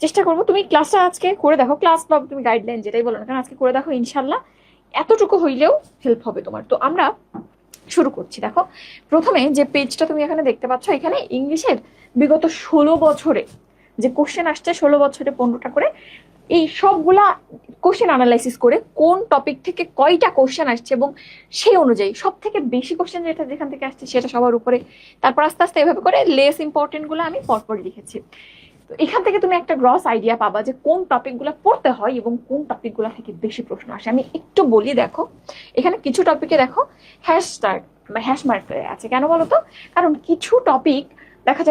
চেষ্টা করবো তুমি ক্লাসটা আজকে করে দেখো, ক্লাস বা তুমি গাইডলাইন যেটাই বলো না কারণ আজকে করে দেখো, ইনশাল্লাহ এতটুকু হইলেও হেল্প হবে তোমার। তো আমরা শুরু করছি। দেখো প্রথমে যে পেজটা তুমি এখানে দেখতে পাচ্ছ, এখানে ইংলিশের বিগত 16 বছরে যে কোশ্চেন আসছে, 16 বছরে 15টা করে, এই সবগুলা কোশ্চেন অ্যানালাইসিস করে কোন টপিক থেকে কয়টা কোশ্চেন আসছে এবং সেই অনুযায়ী সব থেকে বেশি কোশ্চেন যেটা যেখান থেকে আসছে সেটা সবার উপরে, তারপর আস্তে আস্তে এভাবে করে লেস ইম্পর্টেন্ট গুলো আমি পরপর লিখেছি। তো এখান থেকে তুমি একটা গ্রস আইডিয়া পাবা যে কোন টপিক গুলো পড়তে হয় এবং কোন টপিক গুলো থেকে বেশি প্রশ্ন আসে। আমি একটু বলি, দেখো এখানে কিছু টপিকে দেখো হ্যাশ স্টার্ট বা হ্যাশ মার্ক হয়ে আছে, কেন বলো তো? কারণ কিছু টপিক দেখা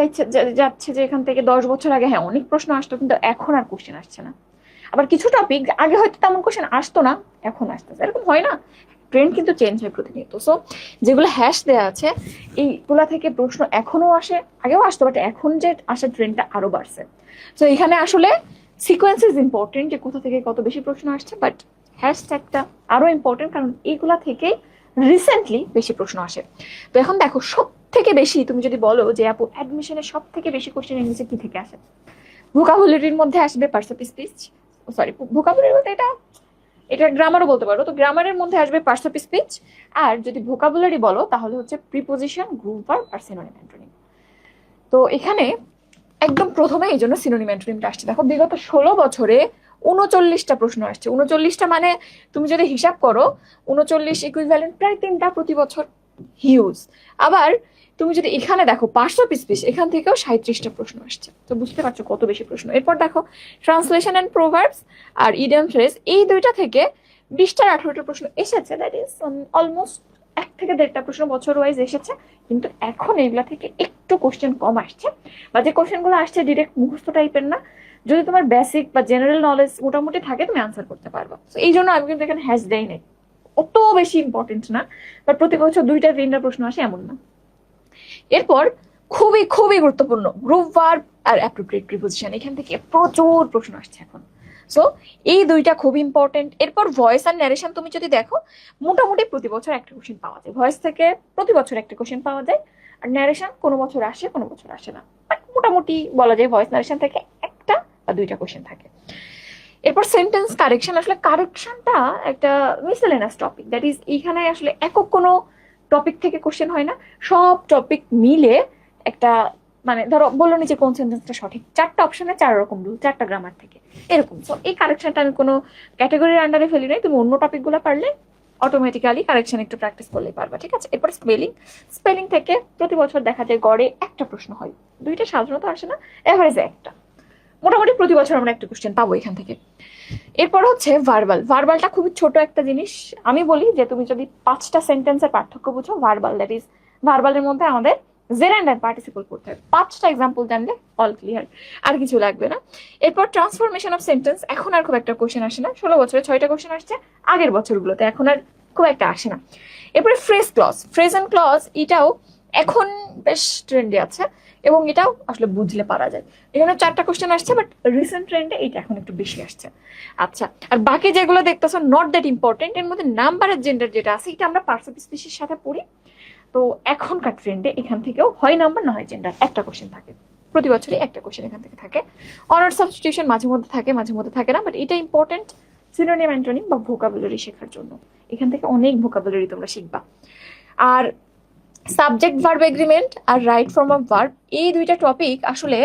যাচ্ছে যে এখান থেকে 10 বছর আগে হ্যাঁ অনেক প্রশ্ন আসতো, কিন্তু এখন আর কোশ্চেন আসছে না। আবার কিছু টপিক আগে হয়তো তেমন কোশ্চেন আসতো না, এখন আসতেছে, এরকম হয় না? ট্রেন্ড কিন্তু চেঞ্জ হয় প্রতিনিয়ত। সো যেগুলো হ্যাশ দেওয়া আছে এইগুলা থেকে প্রশ্ন এখনো আসে, আগেও আসতো, বাট এখন যে আসার ট্রেন্ডটা আরো বাড়ছে। তো এখানে আসলে সিকোয়েন্স ইজ ইম্পর্টেন্ট, যে কোথা থেকে কত বেশি প্রশ্ন আসছে, বাট হ্যাশট্যাগটা আরো ইম্পর্টেন্ট কারণ এইগুলা থেকেই রিসেন্টলি বেশি প্রশ্ন আসে। তো এখন দেখো সব থেকে বেশি তুমি যদি বলো যে আপু অ্যাডমিশনে সব থেকে বেশি কোশ্চেন ইংলিশে কি থেকে আসে, ভোকাবুলারির মধ্যে আসবে parts of speech, sorry vocabulary বলতে এটা এটা গ্রামারও বলতে পারো। তো গ্রামারের মধ্যে আসবে পার্টস অফ স্পিচ, আর যদি ভোকাবুলারি বলো তাহলে হচ্ছে প্রিপোজিশন, গ্রুপ ভার্ব আর সিনোনিম অ্যান্টোনিম। তো এখানে একদম প্রথমে এই জন্য সিনোনিম অ্যান্টোনিমটা আসছে। দেখো বিগত 16 বছরে 39টা প্রশ্ন আসছে। 39টা মানে তুমি যদি হিসাব করো 39 ইকুইভ্যালেন্ট প্রায় 3টা প্রতি বছর, হিউজ। আবার তুমি যদি এখানে দেখো পার্টস অফ স্পিচ, এখান থেকেও 37টা প্রশ্ন আসছে। তো বুঝতে পারছো কত বেশি প্রশ্ন। এরপর দেখো ট্রান্সলেশন অ্যান্ড প্রোভার্বস আর ইডিয়ম ফ্রেজ, এই দুইটা থেকে 20টা 18টা প্রশ্ন এসেছে, দ্যাট ইজ অলমোস্ট 1 থেকে 1.5টা প্রশ্ন বছর ওয়াইজ এসেছে। কিন্তু এখন এগুলা থেকে একটু কোশ্চেন কম আসছে, বা যে কোশ্চেনগুলো আসছে ডিরেক্ট মুখস্থ টাইপের না, যদি তোমার বেসিক বা জেনারেল নলেজ মোটামুটি থাকে তুমি আনসার করতে পারবে। তো এই জন্য আমি কিন্তু এখানে হ্যাশ দেই নাই, অত বেশি ইম্পর্টেন্ট না, বা প্রতি বছর 2টা 3টা প্রশ্ন আসে এমন না। এরপর খুবই খুবই গুরুত্বপূর্ণ গ্রুপ ভার্ব আর অ্যাপ্রোপ্রিয়েট প্রিপোজিশন, এখান থেকে প্রচুর প্রশ্ন আসছে এখন। সো এই দুইটা খুব ইম্পর্টেন্ট। এরপর ভয়েস আর ন্যারেশন তুমি যদি দেখো মোটামুটি প্রতি বছর একটা কোশ্চেন পাওয়া যায়, ভয়েস থেকে প্রতি বছর একটা কোশ্চেন পাওয়া যায়, আর ন্যারেশন কোনো বছর আসে কোনো বছর আসে না, বাট মোটামুটি বলা যায় ভয়েস ন্যারেশন থেকে একটা বা 2টা কোশ্চেন থাকে। এরপর সেন্টেন্স কারেকশন, আসলে কারেকশনটা একটা মিসেলেনাস টপিক, দ্যাট ইজ এইখানে আসলে একক কোনো টপিক থেকে কোশ্চেন হয় না, সব টপিক মিলে একটা, মানে ধরো বললো নিচে কোন সেন্টেন্সটা সঠিক, 4টা অপশনে 4 রকম রুল, 4টা গ্রামার থেকে এরকম। সো এই কারেকশনটা আমি কোনো ক্যাটাগরির আন্ডারে ফেলি নাই, তুমি অন্য টপিক গুলো পারলে অটোমেটিক্যালি কারেকশন একটু প্র্যাকটিস করলেই পারবা, ঠিক আছে? এরপর স্পেলিং, স্পেলিং থেকে প্রতি বছর দেখা যায় গড়ে একটা প্রশ্ন হয়, 2টা সাধারণত আসে না, এভারেজে একটা, মোটামুটি প্রতি বছর আমরা একটা কোশ্চেন পাবো এখান থেকে। এরপর হচ্ছে ভার্বাল, ভার্বালটা খুবই ছোট একটা জিনিস। আমি বলি যে তুমি যদি 5টা সেন্টেন্সের পার্থক্য বুঝো, ভার্বাল দ্যাট ইজ ভার্বালের মধ্যে আমাদের জেরান্ড এন্ড পার্টিসিপল করতে হবে, 5টা এক্সাম্পল জানলে অল ক্লিয়ার, আর কিছু লাগবে না। এরপর ট্রান্সফরমেশন অফ সেন্টেন্স, এখন আর খুব একটা কোশ্চেন আসে না, 16 বছরে 6টা কোশ্চেন আসছে, আগের বছরগুলোতে এখন আর খুব একটা আসে না। এরপরে phrase clause, phrase and clause এটাও এখন বেশ ট্রেন্ডে আছে এবং এটাও আসলে বুঝলে পারা যায়। এখানে 4টা কোশ্চেন আসছে, বাট রিসেন্ট ট্রেন্ডে এটা এখন একটু বেশি আসছে। আচ্ছা, আর বাকি যেগুলো দেখতেছো নট দ্যাট ইম্পর্টেন্ট, এর মধ্যে নাম্বার আর জেন্ডার যেটা আছে এটা আমরা পার্টস অফ স্পিচের সাথে পড়ি। তো এখনকার ট্রেন্ডে এখান থেকেও হয় নাম্বার না হয় জেন্ডার, একটা কোশ্চেন থাকে প্রতি বছরই, একটা কোশ্চেন এখান থেকে থাকে। অনার্স সাবস্টিটিউশন মাঝে মধ্যে থাকে মাঝে মধ্যে থাকে না, বাট এটা ইম্পর্টেন্ট সিনোনিম অ্যান্টোনিম বা ভোকাবুলারি শেখার জন্য, এখান থেকে অনেক ভোকাবুলারি তোমরা শিখবা। আর সাবজেক্ট ভার্ব এগ্রিমেন্ট আর রাইট ফর্ম অফ ভার্ব, এই 2টা টপিক আসলে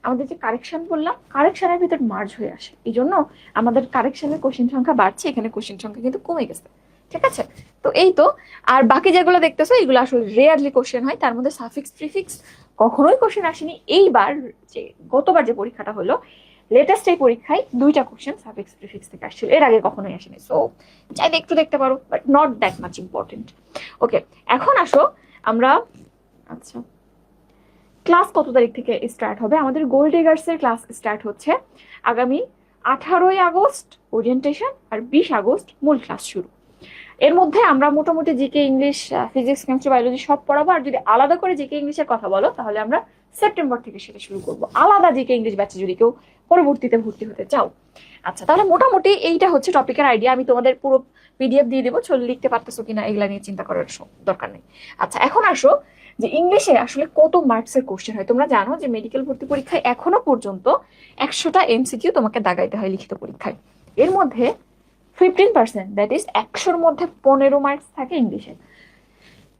আমাদের যে কারেকশন বললাম, কারেকশনের ভিতর মার্জ হয়ে আসে, এই জন্য আমাদের কারেকশনের কোশ্চেন সংখ্যা বাড়ছে, এখানে কোশ্চেন সংখ্যা কিন্তু কমে গেছে, ঠিক আছে? তো এই তো। আর বাকি যেগুলো দেখতেছো এগুলো আসলে রেয়ারলি কোশ্চেন হয়, তার মধ্যে সাফিক্স প্রিফিক্স কখনোই কোশ্চেন আসেনি। এইবার যে গতবার যে পরীক্ষাটা হলো, লেটেস্ট এই পরীক্ষায় 2টা কোশ্চেন সাফিক্স প্রিফিক্স থেকে আসছিল, এর আগে কখনোই আসেনি। সো চাইলে একটু দেখতে পারো, but not that much important. Okay, এখন আসো আমরা, আচ্ছা ক্লাস কত তারিখ থেকে স্টার্ট হবে? আমাদের গোল্ড ডিগার্স এর ক্লাস স্টার্ট হচ্ছে আগামী 18ই আগস্ট ওরিয়েন্টেশন, আর 20 আগস্ট মূল ক্লাস শুরু। এর মধ্যে আমরা মোটামুটি GK English, physics, chemistry, biology সব পড়াবো। আর যদি আলাদা করে জিকে ইংলিশের কথা বলো তাহলে আমরা সেপ্টেম্বর থেকে সেটা শুরু করবো, আলাদা জিকে ইংলিশ ব্যাচে যদি কেউ পরবর্তীতে ভর্তি হতে চাও। আচ্ছা, তাহলে মোটামুটি এইটা হচ্ছে টপিকের আইডিয়া। আমি তোমাদের পুরো পিডিএফ দিয়ে দেবো, লিখতে পারতেছো কিনা এগুলা নিয়ে চিন্তা করার দরকার নেই। আচ্ছা, এখন আসো যে ইংলিশে আসলে কত মার্কসের কোশ্চেন হয়। তোমরা জানো যে মেডিকেল ভর্তি পরীক্ষায় এখনো পর্যন্ত 100টা এমসিকিউ তোমাকে দাগাইতে হয় লিখিত পরীক্ষায়। এর মধ্যে 15%, দ্যাট ইজ 100-র মধ্যে 15 মার্কস থাকে ইংলিশে।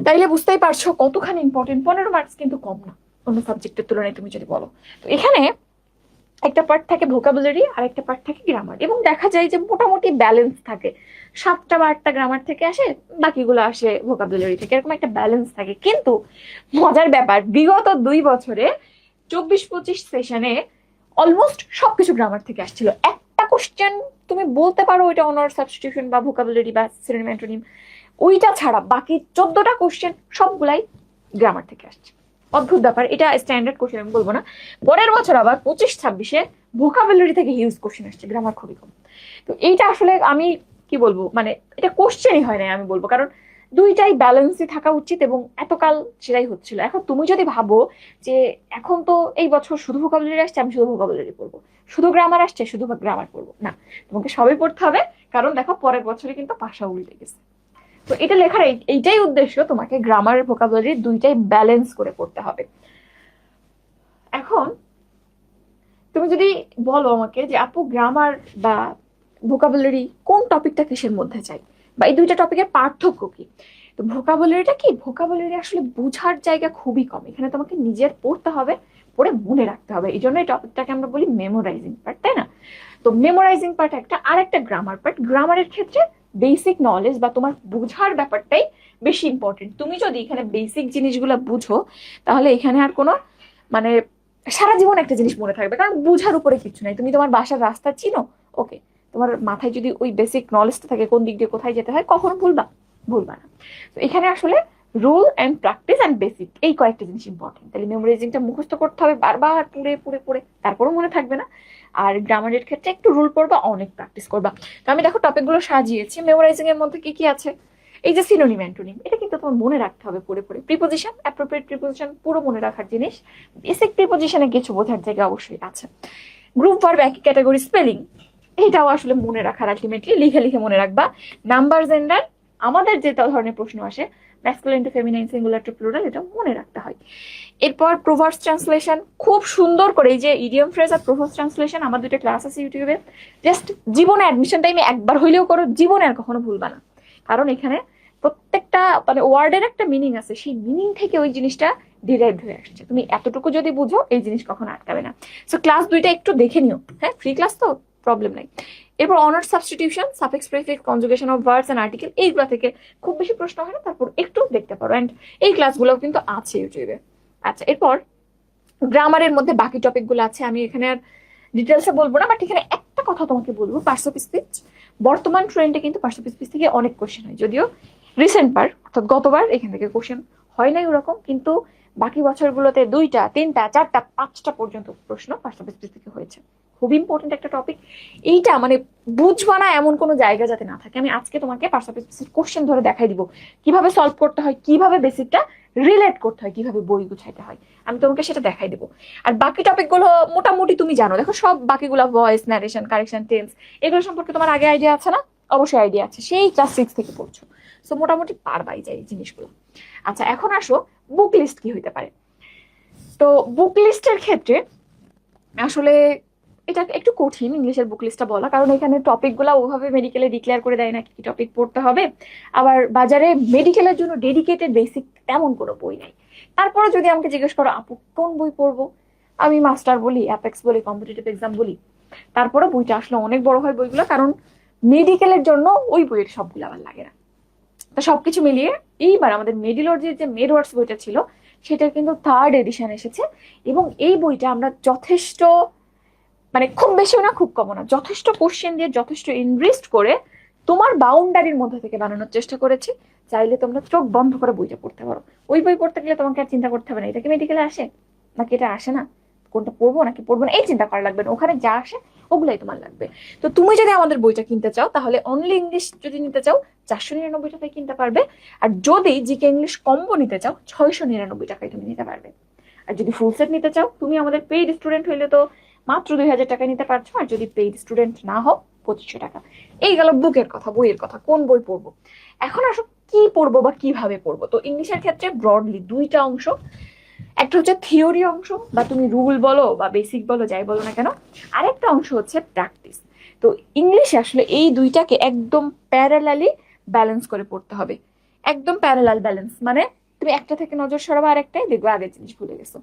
তাইলে বুঝতেই পারছো কতখানি ইম্পর্টেন্ট। 15 মার্কস কিন্তু কম না অন্য সাবজেক্টের তুলনায় তুমি যদি বলো। তো এখানে একটা পার্ট থাকে ভোকাবুলারি আর একটা পার্ট থাকে গ্রামার, এবং দেখা যায় যে মোটামুটি ব্যালেন্স থাকে। 7টা বা 8টা গ্রামার থেকে আসে, বাকিগুলো আসে ভোকাবুলারি থেকে, এরকম একটা ব্যালেন্স থাকে। কিন্তু মজার ব্যাপার, বিগত 2 বছরে 24-25 সেশনে অলমোস্ট সবকিছু গ্রামার থেকে আসছিল। একটা কোশ্চেন তুমি বলতে পারো ওইটা অনার সাবস্টিটিউশন বা ভোকাবুলারি বা সিনোনিম অ্যান্টোনিম, ওইটা ছাড়া বাকি 14টা কোশ্চেন সবগুলাই গ্রামার থেকে আসছে। অদ্ভুত ব্যাপার, এটা স্ট্যান্ডার্ড কোশ্চেন আমি বলবো না। পরের বছর আবার 25-26-এ ভোকাবুলারি থেকে হিউজ কোশ্চেন আসছে, গ্রামার খুবই কম। তো এইটা আসলে আমি কি বলবো, মানে এটা কোশ্চেনই হয় না আমি বলবো, কারণ দুইটাই ব্যালেন্সই থাকা উচিত, এবং এতকাল সেটাই হচ্ছিল। এখন তুমি যদি ভাবো যে এখন তো এই বছর শুধু ভোকাবুলারি আসছে, আমি শুধু ভোকাবুলারি পড়বো, শুধু গ্রামার আসছে শুধু গ্রামার পড়বো, না, তোমাকে সবই পড়তে হবে। কারণ দেখো পরের বছরে কিন্তু পাশা উল্টে গেছে। তো এটা লেখার এইটাই উদ্দেশ্য, তোমাকে গ্রামার ভোকাবুলারি দুইটাই ব্যালেন্স করে পড়তে হবে। এখন তুমি যদি বলো আমাকে যে আপু গ্রামার বা ভোকাবুলারি কোন টপিকটা কিসের মধ্যে চাই, বা এই দুইটা টপিকের পার্থক্য কি, তো ভোকাবুলারিটা কি, ভোকাবুলারি আসলে বোঝার জায়গা খুবই কম। এখানে তোমাকে নিজের পড়তে হবে, পড়ে মনে রাখতে হবে। এই জন্য এই টপিকটাকে আমরা বলি মেমোরাইজিং পার্ট, তাই না? তো মেমোরাইজিং পার্ট একটা, আর একটা গ্রামার পার্ট। গ্রামারের ক্ষেত্রে বেসিক নলেজ বা তোমার বোঝার ব্যাপারটাই বেশি ইম্পর্টেন্ট। তুমি যদি এখানে বেসিক জিনিসগুলো বুঝো, তাহলে এখানে আর কোনো মানে সারা জীবন একটা জিনিস মনে থাকবে, কারণ বুঝার উপরে কিছু নাই। তুমি তোমার বাসার রাস্তা চিনো, ওকে, তোমার মাথায় যদি ওই বেসিক নলেজটা থাকে কোন দিক দিয়ে কোথায় যেতে হয়, কখনো ভুলবা না। তো এখানে আসলে rule and practice and basic, এই কয়েকটা জিনিস ইম্পর্টেন্ট। তাহলে মেমোরাইজিংটা মুখস্থ করতে হবে বারবার পড়ে পড়ে পড়ে, তারপরেও মনে থাকবে না। আর গ্রামারের ক্ষেত্রে একটু রুল পড়বা, অনেক প্র্যাকটিস করবা। তো আমি দেখো টপিকগুলো সাজিয়েছি। মেমোরাইজিং এর মধ্যে কি কি আছে, এই যে সিনোনিম অ্যান্টোনিম, এটা কিন্তু তোমার মনে রাখতে হবে পড়ে পড়ে। প্রিপোজিশন, অ্যাপ্রোপ্রিয়েট প্রিপোজিশন পুরো মনে রাখার জিনিস। বেসিক প্রিপোজিশনে কিছু বোঝার জায়গা অবশ্যই আছে। গ্রুপ ভার্ব একই ক্যাটাগরি, স্পেলিং এটাও আসলে মনে রাখার, আলটিমেটলি লিখে লিখে মনে রাখবা। নাম্বার, জেন্ডার, আমাদের যে ধরনের প্রশ্ন আসে masculine to feminine, singular to plural, এটা মনে রাখতে হয়। এরপর প্রোভার্বস ট্রান্সলেশন, খুব সুন্দর করে এই যে ইডিয়ম ফ্রেজ আর প্রোভার্বস ট্রান্সলেশন, আমার দুটো ক্লাস আছে ইউটিউবে, জাস্ট জীবনে অ্যাডমিশন টাইমে একবার হইলেও করো, জীবনে আর কখনো ভুলবা না। কারণ এখানে প্রত্যেকটা মানে ওয়ার্ডের একটা মিনিং আছে, সেই মিনিং থেকে ওই জিনিসটা ডিরাইভড হয়ে আসছে। তুমি এতটুকু যদি বুঝো, এই জিনিস কখনো আটকাবে না। সো ক্লাস দুইটা একটু দেখে নিও, হ্যাঁ, ফ্রি ক্লাস তো, প্রবলেম নাই। এরপর honours substitution, suffix prefix, conjugation of verbs and article, এইগুলো থেকে খুব বেশি প্রশ্ন হয় না, তারপর একটু দেখতে পারো। এন্ড এই ক্লাসগুলোও কিন্তু আছে ইউটিউবে। আচ্ছা, এরপর গ্রামারের মধ্যে বাকি টপিকগুলো আছে, আমি এখানে আর ডিটেলসে বলবো না, বাট এখানে একটা কথা তোমাকে বলবো, পার্টস অফ স্পিচ। বর্তমান ট্রেন্ডে কিন্তু পার্টস অফ স্পিচ থেকে অনেক কোশ্চেন হয়, যদিও রিসেন্ট বার অর্থাৎ গতবার এখান থেকে কোশ্চেন হয় নাই ওরকম, কিন্তু বাকি বছরগুলোতে 2টা 3টা 4টা 5টা পর্যন্ত প্রশ্ন পার্টস অফ স্পিচ থেকে হয়েছে। খুব ইম্পর্টেন্ট একটা টপিক এইটা, মানে বুঝবা না এমন কোনো জায়গা যাতে না থাকে। আমি আজকে তোমাকে পার্টস অফ স্পিচের কোশ্চেন ধরে দেখাই দিব, কিভাবে সলভ করতে হয়, কিভাবে বেসিকটা রিলেট করতে হয়, কিভাবে বই গুছাইতে হয়, আমি তোমাকে সেটা দেখাই দেবো। আর বাকি টপিকগুলো মোটামুটি তুমি জানো, দেখো সব বাকিগুলো ভয়েস, ন্যারেশন, কারেকশন, টেন্স, এগুলো সম্পর্কে তোমার আগে আইডিয়া আছে না? অবশ্যই আইডিয়া আছে, সেই ক্লাস 6 থেকে পড়ছো। সো মোটামুটি পারবাই যায় এই জিনিসগুলো। আচ্ছা, এখন আসো বুক লিস্ট কি হইতে পারে। তো বুক লিস্টের ক্ষেত্রে আসলে এটা একটু কঠিন ইংলিশের বুক লিস্টটা বলা, কারণ এখানে টপিকগুলো ওভাবে মেডিকেলে ডিক্লেয়ার করে দেয় না কি টপিক পড়তে হবে। আবার বাজারে মেডিকেলের জন্য ডেডিকেটেড বেসিক তেমন কোনো বই নাই। তারপরে যদি আমাকে জিজ্ঞেস করো আপু কোন বই পড়বো, আমি মাস্টার বলি, অ্যাপেক্স বলি, কম্পিটিটিভ এক্সাম বলি, তারপরে বইটা আসলে অনেক বড় হয় বইগুলো, কারণ মেডিকেলের জন্য ওই বইয়ের সবগুলো আবার লাগে না। তো সবকিছু মিলিয়ে এইবার আমাদের মেডিলজির যে মেডওয়ার্ডস বইটা ছিল, সেটার কিন্তু 3rd এডিশন এসেছে, এবং এই বইটা আমরা যথেষ্ট, মানে খুব বেশিও না খুব কমও না, যথেষ্ট কোশ্চেন দিয়ে যথেষ্ট ইনভেস্ট করে তোমার বাউন্ডারির মধ্যে থেকে বানানোর চেষ্টা করেছি। চাইলে তোমরা চোখ বন্ধ করে বইটা পড়তে পারো। ওই বই পড়তে গেলে তোমাকে আর চিন্তা করতে হবে না এটা কি মেডিকেলে আসে নাকি এটা আসে না, কোনটা পড়বো নাকি পড়বো না, এই চিন্তা করা লাগবে না। ওখানে যা আসে ওগুলাই তোমার লাগবে। তো তুমি যদি আমাদের বইটা কিনতে চাও, তাহলে অনলি ইংলিশ যদি নিতে চাও 499 টাকায় কিনতে পারবে। আর যদি জিকে ইংলিশ কম্বো নিতে চাও 699 টাকায় তুমি নিতে পারবে। আর যদি ফুল সেট নিতে চাও, তুমি আমাদের পেইড স্টুডেন্ট হইলে তো মাত্র 2000 টাকায় নিতে পারছো। আর যদি পেইড স্টুডেন্ট না হও 2500 টাকা। এই গেল বুকের কথা, বইয়ের কথা, কোন বই পড়বো। এখন আসো কি পড়বো বা কিভাবে পড়বো। তো ইংলিশের ক্ষেত্রে ব্রডলি দুইটা অংশ, একটা হচ্ছে থিওরি অংশ বা তুমি রুল বলো বা বেসিক বলো যাই বলো না কেন, আরেকটা অংশ হচ্ছে প্র্যাকটিস। তো ইংলিশে আসলে এই দুইটাকে একদম প্যারালালি ব্যালেন্স করে পড়তে হবে। একদম প্যারালাল ব্যালেন্স মানে তুমি একটা থেকে নজর সরাবো আরেকটাই দেখবো আগের জিনিস ভুলে গেছো।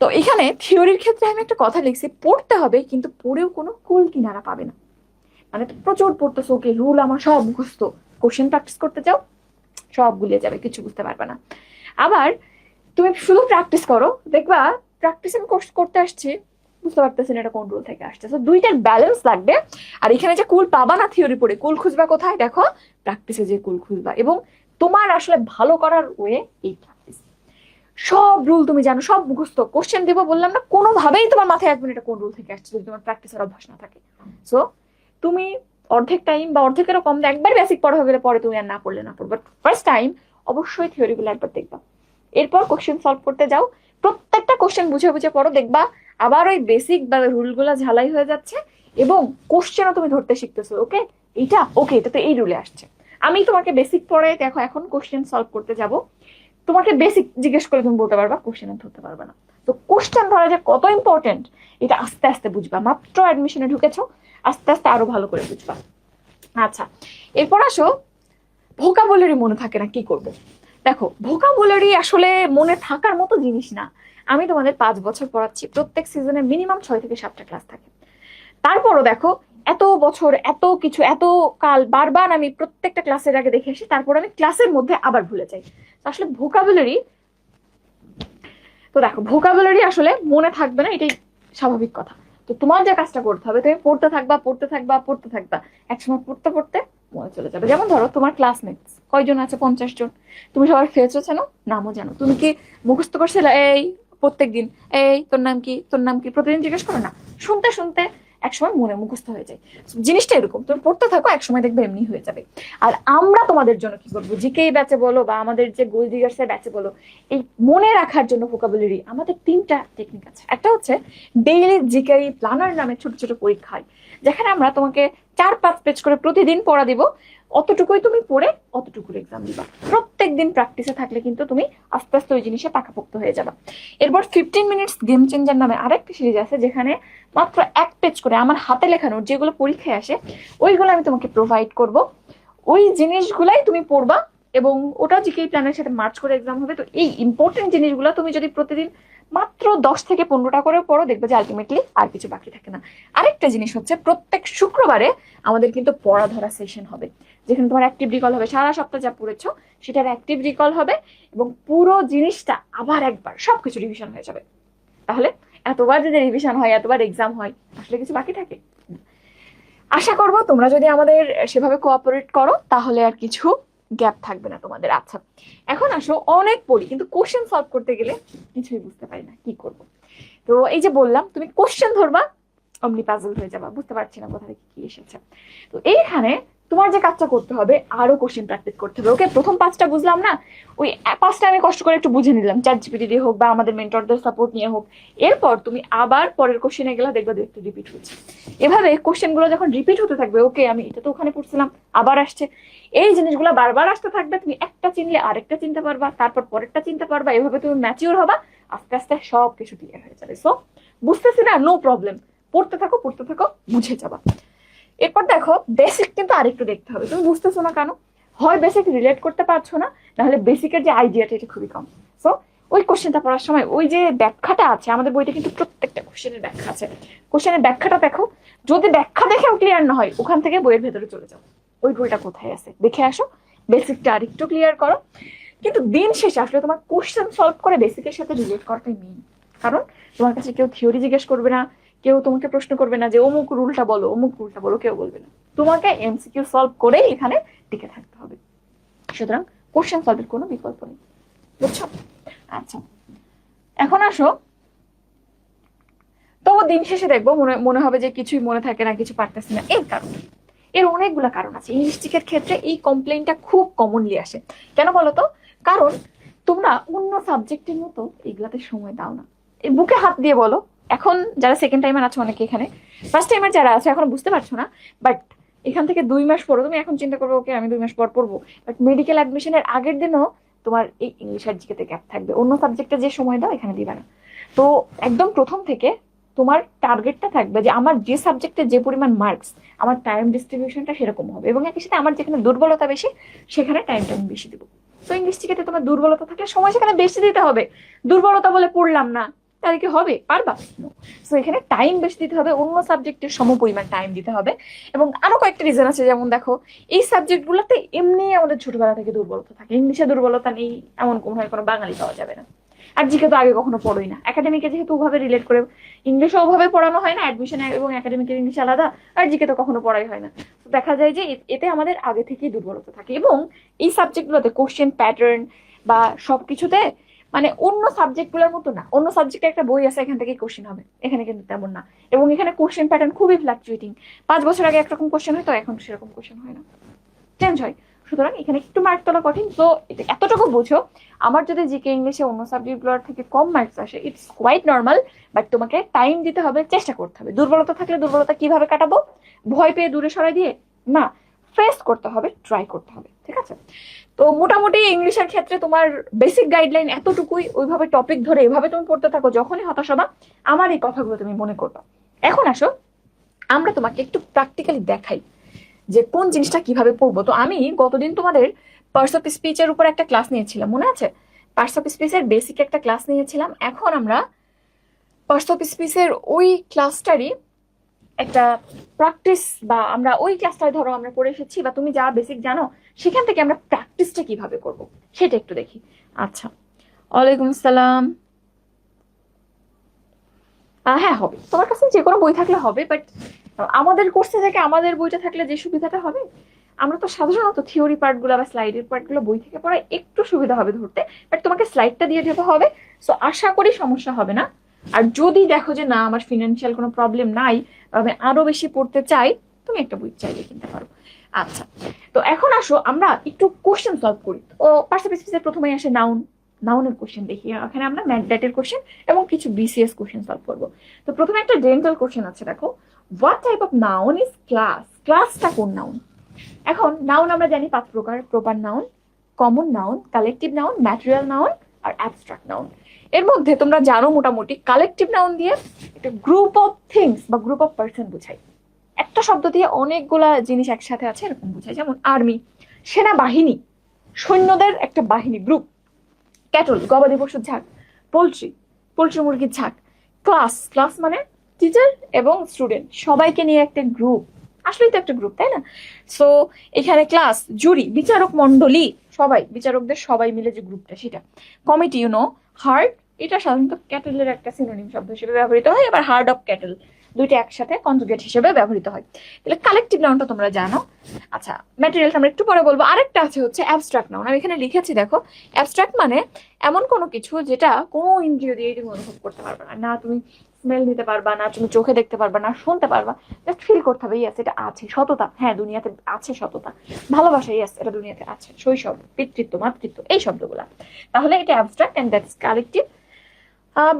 তো এখানে থিওরির ক্ষেত্রে আমি একটা কথা লিখছি, পড়তে হবে কিন্তু পড়েও কোনো কুল কিনারা পাবে না। মানে প্রচুর পড়তেছো, ওকে রুল আমার সব মুখস্থ, কোশ্চেন প্র্যাকটিস করতে চাও সব গুলিয়ে যাবে, কিছু বুঝতে পারবে না। আবার তুমি শুধু প্র্যাকটিস করো, দেখবা প্র্যাকটিস আমি করতে আসছি, বুঝতে পারতেছি না এটা কোন রুল থেকে আসছে। তো দুইটার ব্যালেন্স লাগবে। আর এখানে যে কুল পাবা না থিওরি পড়ে, কুল খুঁজবা কোথায় দেখো, প্র্যাকটিসে যে কুল খুঁজবা। এবং তোমার আসলে ভালো করার ওয়ে এই প্র্যাকটিস। সব রুল তুমি জানো, সব মুখস্থ, কোশ্চেন দিব বললাম না, কোনোভাবেই তোমার মাথায় আসবে না এটা কোন রুল থেকে আসছে যদি তোমার প্র্যাকটিসের অভ্যাস না থাকে। সো তুমি অর্ধেক টাইম বা অর্ধেকেরও কম একবার বেসিক পড়া হয়ে গেলে পরে তুমি আর না পড়লে না পড়বে, ফার্স্ট টাইম অবশ্যই থিওরিগুলো একবার দেখবা, এরপর কোশ্চেন সলভ করতে যাও, প্রত্যেকটা কোশ্চেন বুঝে বুঝে পড়ো, দেখবা আবার ওই বেসিক বা রুলগুলো ঝালাই হয়ে যাচ্ছে এবং কোশ্চেনও তুমি ধরতে শিখতেছো। ওকে এটা ওকে, এটা তো এই রুলে আসছে। আমি তোমাকে বেসিক পড়ে দেখো এখন কোশ্চেন সলভ করতে যাব, তোমাকে বেসিক জিজ্ঞেস করে তুমি বলতে পারবা, কোশ্চেন ধরতে পারবে না। তো কোশ্চেন ধরা যে কত ইম্পর্টেন্ট এটা আস্তে আস্তে বুঝবা, মাত্র অ্যাডমিশনে ঢুকেছো, আস্তে আস্তে আরো ভালো করে বুঝবা। আচ্ছা, এরপর আসো ভোকাবুলারি মনে থাকে না কি করব। দেখো ভোকাবুলারি আসলে মনে থাকার মতো জিনিস না। আমি তোমাদের 5 বছর পড়াচ্ছি, প্রত্যেক সিজনে মিনিমাম 6 থেকে 7টা ক্লাস থাকে। তারপরও দেখো এত বছর এত কিছু এত কাল বারবার আমি প্রত্যেকটা ক্লাসের আগে দেখে আসি, তারপর আমি ক্লাসের মধ্যে আবার ভুলে যাই। আসলে ভোকাবুলারি, তো দেখো ভোকাবুলারি আসলে মনে থাকবে না, এটাই স্বাভাবিক কথা। তো তোমার যে কাজটা করতে হবে, তুমি পড়তে থাকবা পড়তে থাকবা পড়তে থাকবা, একসময় পড়তে পড়তে মনে চলে যাবে। যেমন ধরো তোমার ক্লাসমেটস কয়জন আছে, 50 জন, তুমি সবার ফেসও জানো নামও জানো, তুমি কি মুখস্থ করছিলে এই প্রত্যেক দিন, এই তোর নাম কি তোর নাম কি প্রতিদিন জিজ্ঞেস করো না, শুনতে শুনতে একসময় মনে মুখস্থ হয়ে যায়। জিনিসটা এরকম, তুমি পড়তে থাকো একসময় দেখবে এমনি হয়ে যাবে। আর আমরা তোমাদের জন্য কি করবো, জিকে ব্যাচে বলো বা আমাদের যে গোল দিগার্স এর ব্যাচে বলো, এই মনে রাখার জন্য ভোকাবুলারি আমাদের 3টা টেকনিক আছে। একটা হচ্ছে ডেইলি জিকে প্ল্যানার নামে ছোট ছোট পরীক্ষা হয়, যেখানে আমরা তোমাকে 4-5 পেজ করে প্রতিদিন পড়া দিব, অতটুকুই তুমি পড়ে অতটুকুর এক্সাম দিবা। প্রত্যেকদিন প্র্যাকটিসে থাকলে কিন্তু তুমি আস্তে আস্তে ওই জিনিসে পাকাপোক্ত হয়ে যাবে। এরপর 15 মিনিটস গেম চেঞ্জার নামে আরেকটা সিরিজ আছে, যেখানে মাত্র 1 পেজ করে আমার হাতে লেখানো যেগুলো পরীক্ষায় আসে ওইগুলো আমি তোমাকে প্রোভাইড করব, ওই জিনিসগুলাই তুমি পড়বা এবং ওটা জিকে প্ল্যানের সাথে মার্চ করে এক্সাম হবে। তো এই ইম্পর্টেন্ট জিনিসগুলো তুমি যদি প্রতিদিন মাত্র 10 থেকে 15টা করে পড়ো, দেখবে যে আলটিমেটলি আর কিছু বাকি থাকে না। আরেকটা জিনিস হচ্ছে প্রত্যেক শুক্রবারে আমাদের কিন্তু পড়া ধরা সেশন হবে, যেখানে তোমার অ্যাক্টিভ রিকল হবে, সারা সপ্তাহ যা পড়েছো সেটার অ্যাক্টিভ রিকল হবে এবং পুরো জিনিসটা আবার একবার সবকিছু রিভিশন হয়ে যাবে। তাহলে এতবার যদি রিভিশন হয়, এতবার এক্সাম হয়, আসলে কিছু বাকি থাকে? আশা করবো তোমরা যদি আমাদের সেভাবে কোঅপারেট করো তাহলে আর কিছু গ্যাপ থাকবে না তোমাদের। আচ্ছা, এখন আসো অনেক পড়ি কিন্তু কোশ্চেন সলভ করতে গেলে কিছুই বুঝতে পারি না, কি করব। তো এই যে বললাম তুমি কোশ্চেন ধরবা, অমনি পাজল হয়ে যাবা, বুঝতে পারছি না কোথা থেকে কি এসেছে। তো এইখানে তোমার যে কাজটা করতে হবে, আরো কোশ্চেন প্র্যাকটিস করতে হবে। ওকে, প্রথম 5টা বুঝলাম না, ওই 5টা আমি কষ্ট করে একটু বুঝে নিলাম, চ্যাট জিপিটি দিয়ে হোক বা আমাদের মেন্টরদের সাপোর্ট নিয়ে হোক। এরপর তুমি আবার পরের কোশ্চেনে গেলে দেখবে একটু রিপিট হচ্ছে। এভাবে কোশ্চেন গুলো যখন রিপিট হতে থাকবে, ওকে আমি এটা তো ওখানে পড়ছিলাম আবার আসছে, এই জিনিসগুলো বারবার আসতে থাকবে, তুমি একটা চিনলে আরেকটা চিনতে পারবা, তারপর পরেরটা চিনতে পারবা, এভাবে তুমি ম্যাচিওর হবা, আস্তে আস্তে সব কিছু ক্লিয়ার হয়ে যাবে। সো বুঝতেছি না, নো প্রবলেম, পড়তে থাকো বুঝে যাবা। এরপর দেখো বেসিক কিন্তু আরেকটু দেখতে হবে, তুমি বুঝতেছো না কেন, হয় বেসিক রিলেট করতে পারছো না, নাহলে বেসিকের যে আইডিয়াটা এটা খুবই কম। সো ওই কোশ্চেনটা পড়ার সময় ওই যে ব্যাখ্যাটা আছে, আমাদের বইতে কিন্তু প্রত্যেকটা কোশ্চেনের ব্যাখ্যা আছে, কোশ্চেনের ব্যাখ্যাটা দেখো, যদি ব্যাখ্যা দেখেও ক্লিয়ার না হয় ওখান থেকে বইয়ের ভেতরে চলে যাও, ওই বইটা কোথায় আছে দেখে আসো, বেসিকটা আরেকটু ক্লিয়ার করো। কিন্তু দিন শেষে আসলে তোমার কোশ্চেন সলভ করে বেসিকের সাথে রিলেট করাটাই মেইন। কারণ তোমার কাছে কেউ থিওরি জিজ্ঞেস করবে না, কেউ তোমাকে প্রশ্ন করবে না যে অমুক রুলটা বলো অমুক রুলটা বলো, কেউ বলবে না, তোমাকে এমসিকিউ সলভ করে এখানে টিকে থাকতে হবে। সুতরাং কোশ্চেন সলভের কোনো বিকল্প নেই, বুঝছো? আচ্ছা, এখন আসো, তো দিন শেষে দেখবো মনে হবে যে কিছুই মনে থাকে না, কিছু পারতেছি না। এর কারণ, এর অনেকগুলো কারণ আছে। ইংলিশ টিকের ক্ষেত্রে এই কমপ্লেইনটা খুব কমনলি আসে, কেন বলতো? কারণ তোমরা অন্য সাবজেক্টের মতো এগুলাতে সময় দাও না। এই বুকে হাত দিয়ে বলো, এখন যারা সেকেন্ড টাইমার আছো অনেকে, এখানে ফার্স্ট টাইমার যারা আছে এখন বুঝতে পারছো না, বাট এখান থেকে 2 মাস পড়ো, তুমি এখন চিন্তা করবে ওকে আমি 2 মাস পর পড়বো, বাট মেডিকেল অ্যাডমিশনের আগের দিনও তোমার এই ইংলিশ আর জিকেতে গ্যাপ থাকবে, অন্য সাবজেক্টে যে সময় দাও এখানে দিবে না। তো একদম প্রথম থেকে তোমার টার্গেটটা থাকবে যে আমার যে সাবজেক্টে যে পরিমাণ মার্কস, আমার টাইম ডিস্ট্রিবিউশনটা সেরকম হবে, এবং একই সাথে আমার যেখানে দুর্বলতা বেশি সেখানে টাইমটা আমি বেশি দেবো। তো ইংলিশ জিকেতে তোমার দুর্বলতা থাকলে সময় সেখানে বেশি দিতে হবে। দুর্বলতা বলে পড়লাম না তাহলে কি হবে, পারবা? তো এখানে টাইম বেশি দিতে হবে, অন্য সাবজেক্টের সম পরিমাণ টাইম দিতে হবে। এবং আরো কয়েকটা রিজন আছে, যেমন দেখো এই সাবজেক্ট গুলোতে এমনি আমাদের ছোটবেলা থেকে দুর্বলতা থাকে, ইংলিশে দুর্বলতা নেই এমন কোনো হয় কোনো বাঙালি পাওয়া যাবে না। আর জিকে তো আগে কখনো পড়োই না, একাডেমিকে যেহেতু ওভাবে রিলেট করে ইংলিশও ওভাবে পড়ানো হয় না, অ্যাডমিশন এবং একাডেমিকের ইংলিশ আলাদা, আর জিকে তো কখনো পড়াই হয় না। তো দেখা যায় যে এতে আমাদের আগে থেকেই দুর্বলতা থাকে। এবং এই সাবজেক্টগুলোতে কোশ্চেন প্যাটার্ন বা সবকিছুতে মানে অন্য সাবজেক্ট গুলোর মতো না, অন্য সাবজেক্টে একটা বই আছে এখান থেকে কোশ্চেন হবে, এখানে কিন্তু তেমন না। এবং এখানে কোশ্চেন প্যাটার্ন খুবই ফ্লাকচুয়েটিং, 5 বছর আগে একরকম কোশ্চেন হয় তো এখন সেরকম কোশ্চেন হয় না, চেঞ্জ হয়। সুতরাং এখানে একটু মার্ক তোলা কঠিন। তো এতটুকু বুঝো, আমার যদি জিকে ইংলিশে অন্য সাবজেক্ট গুলোর থেকে কম মার্কস আসে ইটস কোয়াইট নর্মাল, বাট তোমাকে টাইম দিতে হবে, চেষ্টা করতে হবে। দুর্বলতা থাকলে দুর্বলতা কিভাবে কাটাবো, ভয় পেয়ে দূরে সরাই দিয়ে না, ফেস করতে হবে, ট্রাই করতে হবে, ঠিক আছে? তো মোটামুটি ইংলিশের ক্ষেত্রে তোমার বেসিক গাইডলাইন এতটুকুই, ওইভাবে টপিক ধরে এভাবে তুমি পড়তে থাকো, যখনই হতাশ হবা আমার এই কথাগুলো তুমি মনে করবা। এখন আসো আমরা তোমাকে একটু প্র্যাকটিক্যালি দেখাই যে কোন জিনিসটা কিভাবে পড়বো। তো আমি গতদিন তোমাদের পার্টস অফ স্পিচের উপর একটা ক্লাস নিয়েছিলাম, মনে আছে? পার্টস অফ স্পিচের বেসিক একটা ক্লাস নিয়েছিলাম। এখন আমরা পার্টস অফ স্পিচের ওই ক্লাসটারই একটা প্র্যাকটিস, বা আমরা ওই ক্লাসটায় ধরো আমরা করে এসেছি বা তুমি যা বেসিক জানো সেখান থেকে আমরা প্র্যাকটিসটা কিভাবে করব সেটা একটু দেখি। আচ্ছা, ওয়ালাইকুম আসসালাম। হ্যাঁ হবে, তোমার কাছে যে কোনো বই থাকলে হবে, বাট আমাদের কোর্সে থেকে আমাদের বইটা থাকলে যে সুবিধাটা হবে, আমরা তো সাধারণত থিওরি পার্ট গুলো বা স্লাইডের পার্ট গুলো বই থেকে পড়ায় একটু সুবিধা হবে ধরতে, বাট তোমাকে স্লাইডটা দিয়ে যেতে হবে। সো আশা করি সমস্যা হবে না। আর যদি দেখো যে না আমার ফিনান্সিয়াল কোনো প্রবলেম নাই, আমি আরো বেশি পড়তে চাই, তুমি একটা বই চাইলে কিনতে পারো। আচ্ছা, তো এখন আসো আমরা একটু কোশ্চেন সলভ করি। ও পার্সিপেসিসের প্রথমেই আসে নাউন, নাউনের কোশ্চেন দেখি। এখানে আমরা ম্যাকডেটের কোশ্চেন এবং কিছু বিসিএস কোশ্চেন সলভ করবো। তো প্রথমে একটা ডেন্টাল কোশ্চেন আছে, দেখো what type of noun is class, ক্লাসটা কোন নাউন? এখন নাউন আমরা জানি 5 প্রকার: proper noun, common noun, collective noun, material noun আর অ্যাবস্ট্রাক্ট নাউন। এর মধ্যে তোমরা জানো মোটামুটি কালেকটিভ নাউন দিয়ে একটা গ্রুপ অফ থিংস বা গ্রুপ অফ পার্সন বোঝায়, একটা শব্দ দিয়ে অনেকগুলা জিনিস একসাথে আছে এরকম বোঝায়। যেমন আর্মি, সেনাবাহিনী, সৈন্যদের একটা বাহিনী, গ্রুপ। ক্যাটল, গবাদি পশুর ঝাঁক। পোলট্রি, পোলট্রি মুরগির ঝাঁক। ক্লাস, ক্লাস মানে টিচার এবং স্টুডেন্ট সবাইকে নিয়ে একটা গ্রুপ, আসলেই তো একটা গ্রুপ, তাই না? সো এখানে ক্লাস, জুরি, বিচারক মন্ডলী, সবাই বিচারকদের সবাই মিলে যে গ্রুপটা সেটা। কমিটি, হার্ড, এটা সাধারণত ক্যাটেলের একটা সিনোনিম শব্দ হিসেবে ব্যবহৃত হয়, আবার হার্ড অফ ক্যাটেল, দুইটা একসাথে কনজুগেট হিসেবে ব্যবহৃত হয়। তাহলে কালেকটিভ নাউনটা তোমরা জানো। আচ্ছা, ম্যাটেরিয়ালটা আমরা একটু পরে বলবো। আরেকটা আছে হচ্ছে অ্যাবস্ট্রাক্ট নাউন, আমি এখানে লিখেছি দেখো। অ্যাবস্ট্রাক্ট মানে এমন কোনো কিছু যেটা কোনো ইন্দ্রিয় দিয়ে তুমি অনুভব করতে পারবে না, না তুমি স্মেল নিতে পারবা, না তুমি চোখে দেখতে পারবা, না শুনতে পারবা, জাস্ট ফিল করতে হবে ইয়েস এটা আছে। সততা, হ্যাঁ দুনিয়াতে আছে সততা। ভালোবাসা, ইয়েস এটা দুনিয়াতে আছে। শৈশব, পিতৃত্ব, মাতৃত্ব, এই শব্দগুলা। তাহলে এটা অ্যাবস্ট্রাক্ট এন্ড দ্যাটস কালেকটিভ।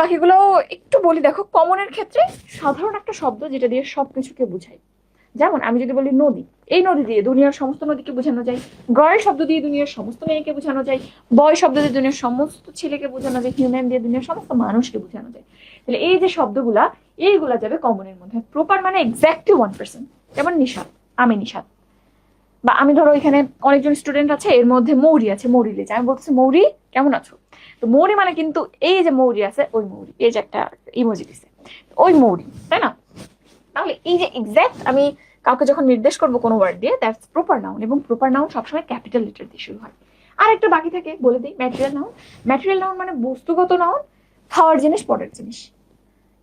বাকিগুলো একটু বলি দেখো। কমনের ক্ষেত্রে সাধারণ একটা শব্দ যেটা দিয়ে সবকিছুকে বোঝায়। যেমন আমি যদি বলি নদী, এই নদী দিয়ে দুনিয়ার সমস্ত নদীকে বোঝানো যায়। গার্ল শব্দ দিয়ে দুনিয়ার সমস্ত মেয়েকে বোঝানো যায়। বয় শব্দ দিয়ে দুনিয়ার সমস্ত ছেলেকে বোঝানো যায়। হিউম্যান দিয়ে দুনিয়ার সমস্ত মানুষকে বোঝানো যায়। তাহলে এই যে শব্দগুলা, এইগুলা যাবে কমনের মধ্যে। প্রপার মানে এক্স্যাক্টলি 1%। যেমন নিশাদ, আমি নিশাদ। বা আমি ধরো এখানে অনেকজন স্টুডেন্ট আছে, এর মধ্যে মৌরি আছে, মৌরি লেজে, আমি বলতেছি মৌরি কেমন আছো। তো মৌরি মানে কিন্তু এই যে মৌরি আছে ওই মৌরি, এই যে একটা ইমোজি দিছে ওই মৌরি, তাই না? তাহলে এই যে এক্স্যাক্ট আমি কাউকে যখন নির্দেশ করবো কোনো ওয়ার্ড দিয়ে, দ্যাটস প্রপার নাউন। এবং প্রপার নাউন সবসময় ক্যাপিটাল লেটার দিয়ে শুরু হয়। আর একটা বাকি থাকে, বলে দিই, ম্যাটেরিয়াল নাউন। ম্যাটেরিয়াল নাউন মানে বস্তুগত নাউন, খাওয়ার জিনিস, পরের জিনিস,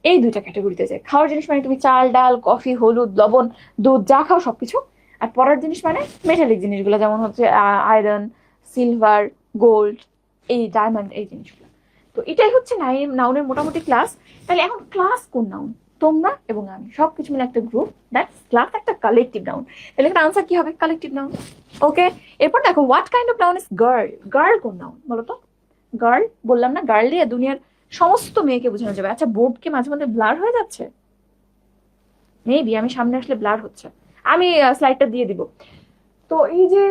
এই দুইটা ক্যাটাগরিতে যায়। খাওয়ার জিনিস মানে তুমি চাল, ডাল, কফি, হলুদ, লবণ, দুধ যা খাও সবকিছু। আর পরের জিনিস মানে মেটালিক জিনিসগুলো, যেমন হচ্ছে আয়রন, সিলভার, গোল্ড, এই ডায়মন্ড, এই জিনিসগুলো। তো এটাই হচ্ছে নাউনের মোটামুটি ক্লাস। তাহলে এখন ক্লাস কোন নাউন? তোমরা এবং আমি সবকিছু মিলে একটা গ্রুপ, দ্যাটস ক্লাস, একটা কালেকটিভ নাউন। তাহলে এখানে আনসার কি হবে? Collective noun. ওকে, এরপর দেখো what kind of noun is girl. Girl কোন নাউন বলো তো? গার্ল বললাম না, গার্ল দিয়ে দুনিয়ার সমস্ত মেয়েকে বোঝানো যাবে। আচ্ছা, বোর্ডকে মাঝে মাঝে ব্লার হয়ে যাচ্ছে, মেবি আমি সামনে আসলে ব্লার হচ্ছে। আমি স্লাইডটা দিয়ে দিব। তো এই যে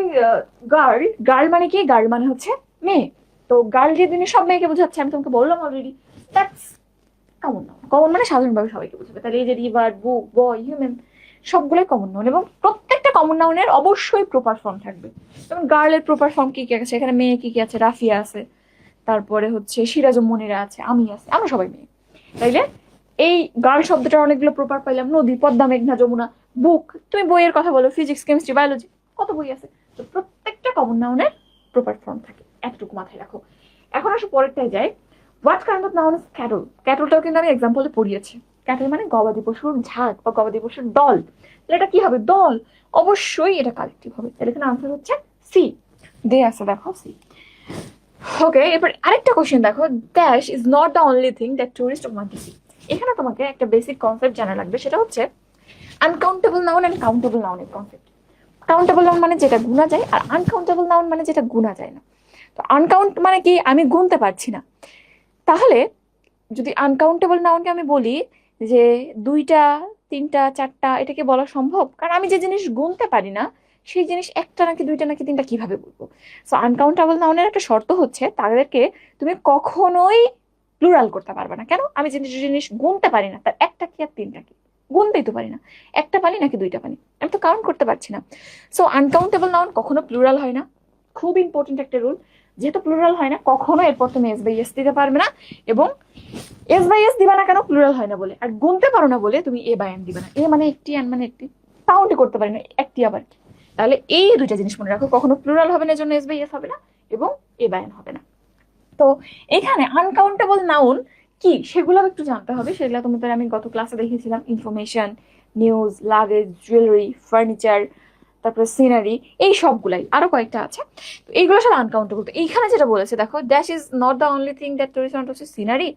গার্ল, গার্ল মানে কি? গার্ল মানে হচ্ছে মেয়ে। তো গার্ল যে দিনে সব মেয়েকে বোঝাচ্ছে, আমি তোমাকে বললাম already, that's common noun. Common মানে সাধারণভাবে সবাইকে বোঝাবে। তাহলে এই যে রিভার, বুক, বয়, হিউম্যান, সবগুলোই কমন নাউন, এবং প্রত্যেকটা কমন নাউনের অবশ্যই প্রপার ফর্ম থাকবে। যেমন গার্লের প্রপার ফর্ম কি কি আছে, এখানে মেয়ে কি কি আছে, রাফিয়া আছে, তারপরে হচ্ছে সিরাজুম মনিরা আছে, আমি আছে, আমরা সবাই মেয়ে। তাইলে এই গার্ল শব্দটার অনেকগুলো প্রপার পাইলাম, নদী, পদ্মা, মেঘনা, যমুনা। বুক, তুমি বইয়ের কথা বলো, ফিজিক্স, কেমিস্ট্রি, বায়োলজি, কত বই আছে। তো প্রত্যেকটা কমন নাউনের প্রপার ফর্ম থাকে, এতটুকু মাথায় রাখো। এখন আসো পরেরটায় যাই। What kind of noun is cattle? ক্যাটলটাও কিন্তু আমি এক্সাম্পলে পড়িয়েছি। ক্যাটল মানে গবাদি পশুর ঝাঁক বা গবাদি পশুর দল। তাহলে এটা কি হবে? দল। অবশ্যই এটা কালেকটিভ হবে। তাহলে এখানে আনসার হচ্ছে সি। দে আছে দেখো, সি। ওকে, এরপর আরেকটা কোশ্চেন দেখো, dash is not the only thing that tourist want to see. এখানে তোমাকে একটা বেসিক কনসেপ্ট জানা লাগবে, সেটা হচ্ছে আনকাউন্টেবল নাউন এন্ড কাউন্টেবল নাউনের কনসেপ্ট। কাউন্টেবল নাউন মানে যেটা গুণা যায়, আর আনকাউন্টেবল নাউন মানে যেটা গুণা যায় না। তো আনকাউন্ট মানে কি? আমি গুনতে পারছি না। তাহলে যদি আনকাউন্টেবল নাউনকে আমি বলি যে 2টা, 3টা, 4টা, এটা কি বলা সম্ভব? কারণ আমি যে জিনিস গুনতে পারি না, সেই জিনিস 1টা নাকি 2টা নাকি 3টা কিভাবে বলবো? সো আনকাউন্টেবল নাউনের একটা শর্ত হচ্ছে তাদেরকে তুমি কখনোই প্লুরাল করতে পারবে না। কেন? আমি যে জিনিস গুনতে পারি না, তার 1টা কি আর 3টা কি? গুনতেই তো পারি না। 1টা পারি নাকি 2টা পারি, আমি তো কাউন্ট করতে পারছি না। সো আনকাউন্টেবল নাউন কখনো প্লুরাল হয় না। খুব ইম্পর্টেন্ট একটা রুল। যেহেতু প্লুরাল হয় না, কখনো এরপর তুমি এস বাই এস দিতে পারবে না। এবং এস বাই এস দিবা না কেন? প্লুরাল হয় না বলে। আর গুনতে পারো না বলে তুমি এ বাই এন দিবে না। এ মানে একটি, এন মানে একটি, কাউন্টই করতে পারি না, একটি আবার কি। তাহলে এই 2টা জিনিস মনে রাখো, কখনো প্লুরাল হবে না, জন্য এস বাই এস হবে না, এবং এ বাই এন হবে না। তো এখানে আনকাউন্টেবল নাউন কি সেগুলো একটু জানতে হবে। সেগুলো তোমাদের আমি গত ক্লাসে দেখিয়েছিলাম, information, news, luggage, jewellery, furniture, তারপরে সিনারি, এই সবগুলাই, আরো কয়েকটা আছে। তো এইগুলো সব আনকাউন্টেবল। তো এইখানে যেটা বলেছে দেখো, dash is not the only thing that tourist want to see. Scenery,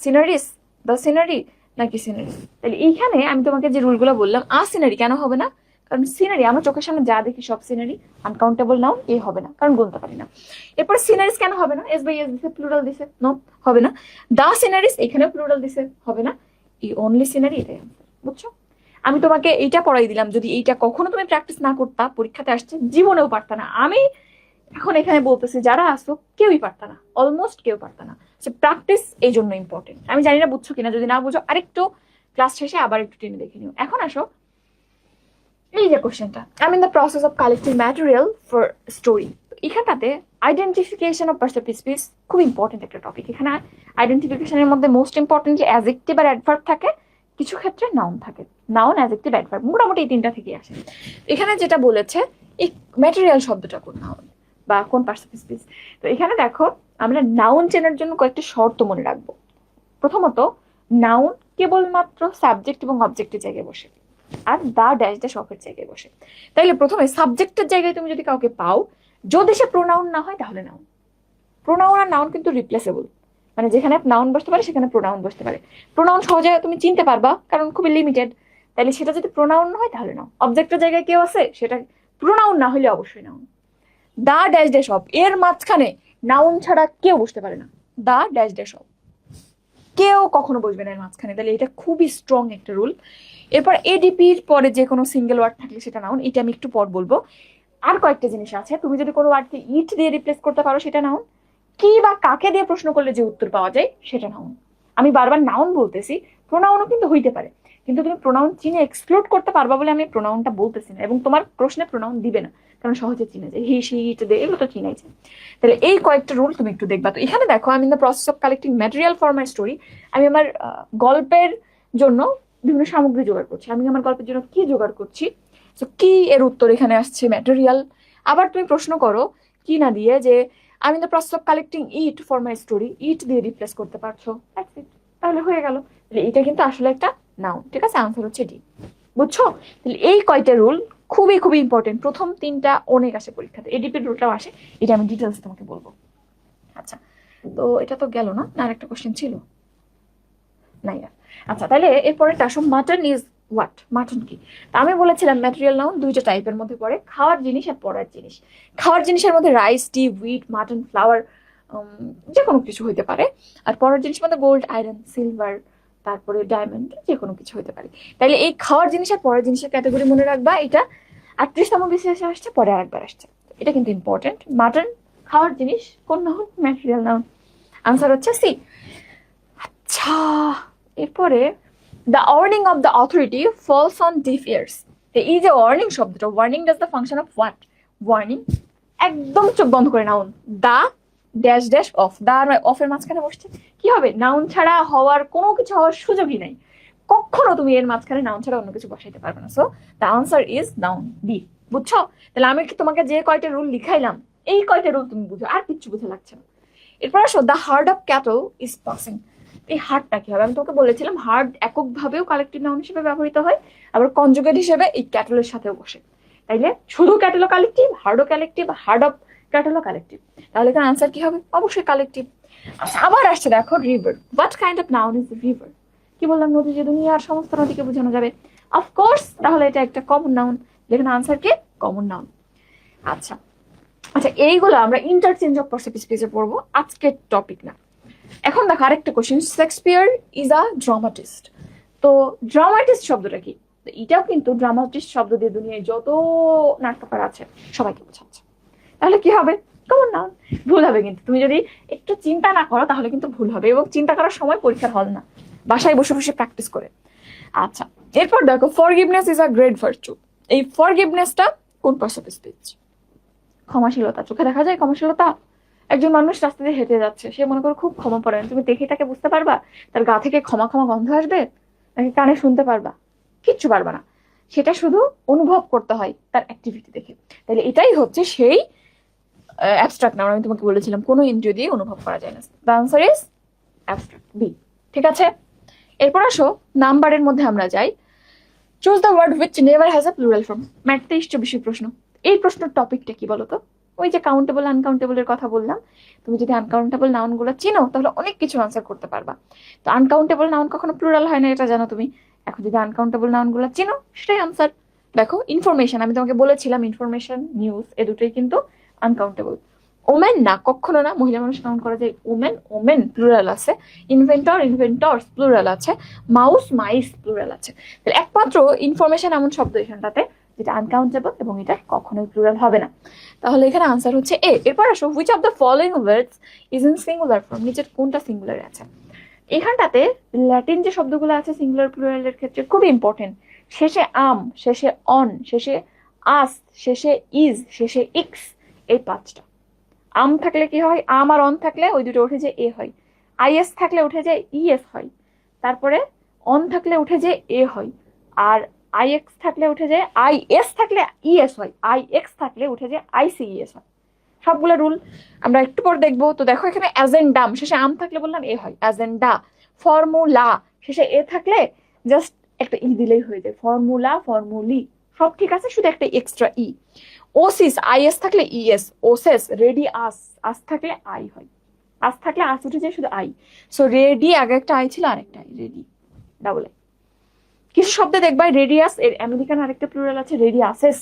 sceneries, the scenery, নাকি সিনারি? তাহলে এইখানে আমি তোমাকে যে রুলগুলো বললাম, সিনারি কেন হবে না? কারণ সিনারি আমার চোখের সামনে যা দেখি সব সিনারি। আনকাউন্টেবল নাউন এ হবে না, কারণ গুনতে পারি না। এরপর সিনারিস কেন হবে না? এস বাই এস দিছে, প্লুরাল দিছে, নো, হবে না। দা সিনারিস, এখানে প্লুরাল দিছে, হবে না। এই অনলি সিনারি, এটাই আনসার। বুঝছো? আমি তোমাকে এইটা পড়াই দিলাম, যদি এইটা কখনো তুমি প্র্যাকটিস না করতা, পরীক্ষাতে আসছে জীবনেও পারতা না। আমি এখন এখানে বলতেছি যারা আসো কেউই পারতা না, অলমোস্ট কেউ পারতা না। প্র্যাকটিস এই জন্য ইম্পর্টেন্ট। আমি জানি না বুঝছো কিনা, যদি না বুঝো আরেকটু ক্লাস শেষে আবার একটু টেনে দেখে নিও। এখন আসো এই যে কোশ্চেনটা, I mean the process of collecting material for story. এখানটাতে আইডেন্টিফিকেশন অফ পার্সেপটিভ স্পিচ খুব ইম্পর্টেন্ট একটা টপিক। এখানে আইডেন্টিফিকেশনের মধ্যে মোস্ট ইম্পর্টেন্টলি অ্যাডজেক্টিভ আর অ্যাডভার্ব থাকে, কিছু ক্ষেত্রে নাউন থাকে। নাউন, অ্যাডজেক্টিভ, অ্যাডভার্ব, মোটামুটি এই 3টা থেকে আসে। এখানে যেটা বলেছে, এই ম্যাটেরিয়াল শব্দটা কোন নাউন বা কোন পার্সেপটিভ স্পিচ। তো এখানে দেখো, আমরা নাউন চেনার জন্য কয়েকটি শর্ত মনে রাখবো। প্রথমত, নাউন কেবলমাত্র সাবজেক্ট এবং অবজেক্টের জায়গায় বসে, আর দা ড্যাশ ড্যাশ অফের জায়গায় বসে। তাইলে প্রথমে সাবজেক্টের জায়গায় তুমি যদি কাউকে পাও, যদি সে প্রোনাউন না হয় তাহলে নাউন। প্রোনাউন আর নাউন কিন্তু রিপ্লেসেবল, মানে যেখানে নাউন বসতে পারে সেখানে প্রোনাউন বসতে পারে। প্রোনাউন সহজে তুমি চিনতে পারবা কারণ খুবই লিমিটেড। তাইলে সেটা যদি প্রোনাউন না হয় তাহলে নাউন। অবজেক্টের জায়গায় কেউ আছে, সেটা প্রোনাউন না হলে অবশ্যই noun. The dash dash of, এর মাঝখানে নাউন ছাড়া কেউ বসতে পারে না। দা ড্যাশ ড্যাশ অফ, কেউ কখনো বসবে না এর মাঝখানে। তাহলে এটা খুবই স্ট্রং একটা রুল। এরপর এডিপির পরে যে কোনো সিঙ্গেল ওয়ার্ড থাকলে সেটা নাউন, এটা আমি একটু পর বলবো। আর কয়েকটা জিনিস আছে, তুমি যদি কোনো ওয়ার্ডকে ইট দিয়ে রিপ্লেস করতে পারো সেটা নাউন। কি বা কাকে দিয়ে প্রশ্ন করলে যে উত্তর পাওয়া যায় সেটা নাউন। আমি বারবার নাউন বলতেছি, প্রোনাউনও কিন্তু হইতে পারে, কিন্তু তুমি প্রোনাউন চিনে এক্সক্লুড করতে পারবা বলে আমি প্রোনাউনটা বলতেছি না। এবং তোমার প্রশ্নে প্রোনাউন দিবে না, কারণ সহজে চিনে যায়, হি, সি, ইট, দে, এগুলো তো চিনাই যায়। তাহলে এই কয়েকটা রুল তুমি একটু দেখবা। তো এখানে দেখো, আমি in the process of collecting material for my story, আমি আমার গল্পের জন্য বিভিন্ন সামগ্রী জোগাড় করছি। আমি আমার গল্পের জন্য কি জোগাড় করছি? তো কি এর উত্তর এখানে আসছে ম্যাটেরিয়াল। আবার তুমি প্রশ্ন করো কি না দিয়ে, যে আমি in the process of collecting it for my story, it দিয়ে রিপ্লেস করতে পারছো, তাহলে হয়ে গেল। তাহলে এটা কিন্তু আসলে একটা নাউন। ঠিক আছে, আনসার হচ্ছে ডি। বুঝছো? তাহলে এই কয়টা রুল খুবই খুবই ইম্পর্টেন্ট। প্রথম 3টা অনেক আসে পরীক্ষাতে, এডিপির রুলটাও আসে, এটা আমি ডিটেলস তোমাকে বলবো। আচ্ছা, তো এটা তো গেল না, আর একটা কোশ্চেন ছিল নাই আর। আচ্ছা, তাহলে এরপরেটা আসো, মাটন ইজ হোয়াট? মাটন কি? তা আমি বলেছিলাম ম্যাটেরিয়াল নাউন 2টা টাইপের মধ্যে পড়ে, খাওয়ার জিনিস আর পড়ার জিনিস। খাওয়ার জিনিসের মধ্যে রাইস, টি, হুইট, মাটন, ফ্লাওয়ার, যে কোনো কিছু হইতে পারে। আর পড়ার জিনিস মধ্যে গোল্ড, আয়রন, সিলভার, তারপরে ডায়মন্ড, যে কোনো কিছু হতে পারে। তাইলে এই খাওয়ার জিনিসের পরের জিনিসের ক্যাটাগরি মনে রাখবা, এটা 38তম বিসিএসে আসছে, পরে আরেকবার আসছে, এটা কিন্তু ইম্পর্টেন্ট। মাটন খাওয়ার জিনিস, কোন নাউন? Material noun. আনসার হচ্ছে সি। আচ্ছা, এরপরে the warning of the authority falls on deaf ears. এই যে ওয়ার্নিং শব্দটা, warning does the function of what? Warning, একদম চোখ বন্ধ করে noun, the dash dash of, the আর অফের মাঝখানে বসছে, কি হবে? নাউন ছাড়া হওয়ার কোনো কিছু হওয়ার সুযোগই নাই, কখনো তুমি এর মাঝখানে নাউন ছাড়া অন্য কিছু বসাইতে পারবে না। So the answer is noun, B. বুঝছো? তাহলে আমি কি তোমাকে যে কয়টা রুল লিখাইলাম, এই কয়টা রুল তুমি বুঝো, আর কিচ্ছু বুঝে লাগছে না। এরপর আসো, the heart of cattle is passing. এই হার্টটা কি হবে? আমি তোমাকে বলেছিলাম হার্ট এককভাবেও কালেক্টিভ নাউন হিসেবে ব্যবহৃত হয়, আবার কনজুগেট হিসেবে এই ক্যাটলের সাথেও বসে। তাইলে শুধু ক্যাটল কালেক্টিভ, হার্ডও collective, herd of cattle collective, তাহলে এখানে আনসার কি হবে? অবশ্যই কালেক্টিভ। আচ্ছা, আবার আসছে দেখো river. What kind of noun is river? কি বললাম? নদী, যে দুনিয়ার সমস্ত নদীকে বোঝানো যাবে, অফকোর্স, তাহলে এটা একটা কমন নাউন, যেখানে আনসার কি? Common noun. আচ্ছা আচ্ছা, এইগুলো আমরা ইন্টারচেঞ্জ অফ পার্সিপিসে পড়বো, আজকের টপিক না। এখন দেখো আরেকটা question, Shakespeare is a dramatist. তো ড্রামাটিস্ট শব্দটা কি? এটাও কিন্তু ড্রামাটিস্ট শব্দ দিয়ে দুনিয়ায় যত নাট্যকার আছে সবাইকে বোঝাচ্ছে, তাহলে কি হবে? Common noun. ভুল হবে কিন্তু, তুমি যদি একটু চিন্তা না করো তাহলে কিন্তু ভুল হবে, এবং চিন্তা করার সময় পরীক্ষার হল না, বাসায় বসে বসে প্র্যাকটিস করে। আচ্ছা, এরপর দেখো, forgiveness is a great virtue. এই ফরগিভনেসটা কোন পার্টস অফ স্পিচ? ক্ষমাশীলতা। চোখে দেখা যায় ক্ষমাশীলতা? একজন মানুষ রাস্তা দিয়ে হেঁটে যাচ্ছে, সে মনে করো খুব ক্ষমা পড়েন, তুমি দেখে তাকে বুঝতে পারবা তার গা থেকে ক্ষমা ক্ষমা গন্ধ আসবে, নাকি কানে শুনতে পারবা? কিচ্ছু পারবা না, সেটা শুধু অনুভব করতে হয় তার অ্যাক্টিভিটি দেখে। তাহলে এটাই হচ্ছে সেই অ্যাবস্ট্রাক্ট নাউন, আমি তোমাকে বলেছিলাম কোনো ইন্দ্রিয় দিয়ে অনুভব করা যায় না। The answer is abstract, B. ঠিক আছে, এরপর আসো নাম্বারের মধ্যে আমরা যাই। Choose the word which never has a plural form. Math 23-24 প্রশ্ন। এই প্রশ্নের টপিকটা কি বলতো? ওই যে কাউন্টেবল আনকাউন্টেবলের কথা বললাম, তুমি যদি আনকাউন্টেবল নাউন গুলো চিনো তাহলে অনেক কিছু আনসার করতে পারবা। তো আনকাউন্টেবল নাউন কখনো প্লুরাল হয় না, এটা জানো তুমি। এখন যদি আনকাউন্টেবল নাউন গুলো চিনো, সেটাই আনসার। দেখো, ইনফরমেশন, আমি তোমাকে বলেছিলাম ইনফরমেশন, নিউজ, এ দুটোই কিন্তু আনকাউন্টেবল। ওমেন না, কখনো না, মহিলা মানুষ কাউন্ট করা যায়। ওমেন, ওমেন প্লুরাল আছে। ইনভেন্টর, ইনভেন্টরস প্লুরাল আছে। মাউস, মাইস প্লুরাল আছে। তাহলে একমাত্র ইনফরমেশন এমন শব্দ এখানটাতে যেটা আনকাউন্টেবল, এবং এটা কখনোই প্লুরাল হবে না। তাহলে এখানে আনসার হচ্ছে এ। এরপর আসো, which of the following words is in singular form. নিচের কোনটা সিঙ্গুলারে আছে? এখানটাতে ল্যাটিন যে শব্দগুলো আছে সিঙ্গুলার প্লুরালের ক্ষেত্রে খুব ইম্পর্টেন্ট। শেষে আম, শেষে অন, শেষে আস, শেষে ইজ, শেষে ইক্স, এই পাঁচটা। আম থাকলে কি হয়? আম আর অন থাকলে ওই দুটো উঠে যে এ হয়। আইএস থাকলে উঠে যে ইএস হয়। তারপরে অন থাকলে উঠে যে এ হয়। আর আইএক্স থাকলে উঠে যে আইএস থাকলে ইএস হয়। আইএক্স থাকলে উঠে যে আইসিইএস হয়। সবগুলো রুল আমরা একটু পর দেখবো। তো দেখো, এখানে অ্যাজেন্ডাম, শেষে আম থাকলে বললাম এ হয়, অ্যাজেন্ডা। ফর্মুলা, শেষে এ থাকলে জাস্ট একটা ই দিলেই হয়ে যায়, ফর্মুলা, ফর্মুলি, সব ঠিক আছে, শুধু একটা এক্সট্রা ই। ওসিস, আইএস থাকলে ইএস, ওসেস, রেডি আস, আস থাকলে আই হয়, আস থাকলে আস উঠে যায় শুধু আই। সো রেডি আগে একটা আই ছিল, আরেকটা আই, রেডি, ডাবল আই। কিছু শব্দে দেখবা রেডিয়াস এর আমেরিকান আরেকটা প্লুরাল আছে, রেডিয়াসেস,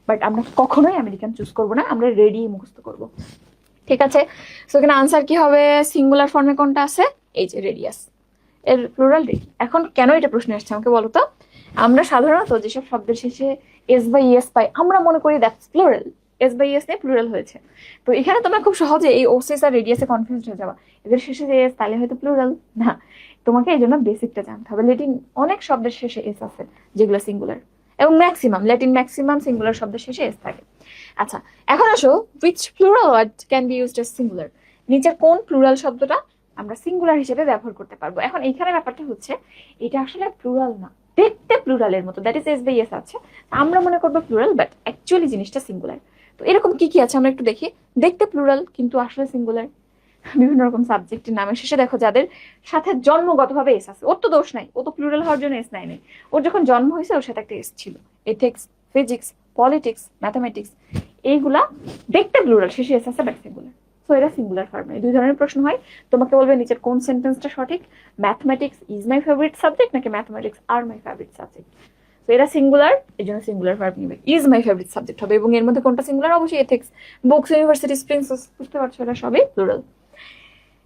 বাট আমরা কখনোই আমেরিকান চুজ করবো না, আমরা রেডি মুখস্থ করবো। ঠিক আছে, সো এখানে আনসার কি হবে? সিঙ্গুলার ফর্মে কোনটা আছে? এই যে রেডিয়াস, এর প্লুরাল রেডি। এখন কেন এটা প্রশ্ন আসছে আমাকে বলো তো? আমরা সাধারণত যেসব শব্দের শেষে এস বাই ইএস পাই, আমরা মনে করি that's plural, S by ES নিয়ে প্লুরাল হয়েছে। তো এখানে তোমরা খুব সহজে এই ওসিস আর রেডিয়াসে কনফিউজ হয়ে যাবা, এদের শেষে যে এস তাহলে হয়তো প্লুরাল না। তোমাকে এই জন্য বেসিকটা জানতে হবে। ল্যাটিন অনেক শব্দের শেষে এস আছে যেগুলো সিঙ্গুলার, এবং ম্যাক্সিমাম ল্যাটিন ম্যাক্সিমাম সিঙ্গুলার শব্দের শেষে এস থাকে। আচ্ছা, এখন আসো, which plural word can be used as singular। নিচের কোন প্লুরাল শব্দটা আমরা সিঙ্গুলার হিসেবে ব্যবহার করতে পারবো? এখন এইখানে ব্যাপারটা হচ্ছে, এটা আসলে প্লুরাল না, দেখতে প্লুরালের মতো, that is S by S আছে, আমরা মনে করবো প্লুরাল, বাট অ্যাকচুয়ালি জিনিসটা সিঙ্গুলার। তো এরকম কি কি আছে আমরা একটু দেখি। দেখতে প্লুরাল কিন্তু আসলে সিঙ্গুলার। বিভিন্ন রকম সাবজেক্টের নামের শেষে দেখো যাদের সাথে জন্মগতভাবে এস আছে, ওর তো দোষ নাই, ও তো প্লুরাল হওয়ার জন্য এস নাই। ওর যখন জন্ম হয়েছে ওর সাথে একটা এস ছিল। এথিক্স, ফিজিক্স, পলিটিক্স, ম্যাথামেটিক্স, এইগুলা দেখতে প্লুরাল, শেষে এস আছে, বাট সিঙ্গুলার। সো এরা সিঙ্গুলার ফর্মে। দুই ধরনের প্রশ্ন হয়, তোমাকে বলবে নিচের কোন সেন্টেন্সটা সঠিক, mathematics is my favourite subject নাকি mathematics are my favourite subject. তো এরা সিঙ্গুলার, এই জন্য সিঙ্গুলার ভার্ব নিবে, ইজ মাই ফেভারিট সাবজেক্ট হবে, এবং এর মধ্যে কোনটা সিঙ্গুলার? অবশ্যই এথিক্স, বুকস, ইউনিভার্সিটিস, প্রিন্সেস, বুঝতে পারছো, এরা সবই প্লুরাল।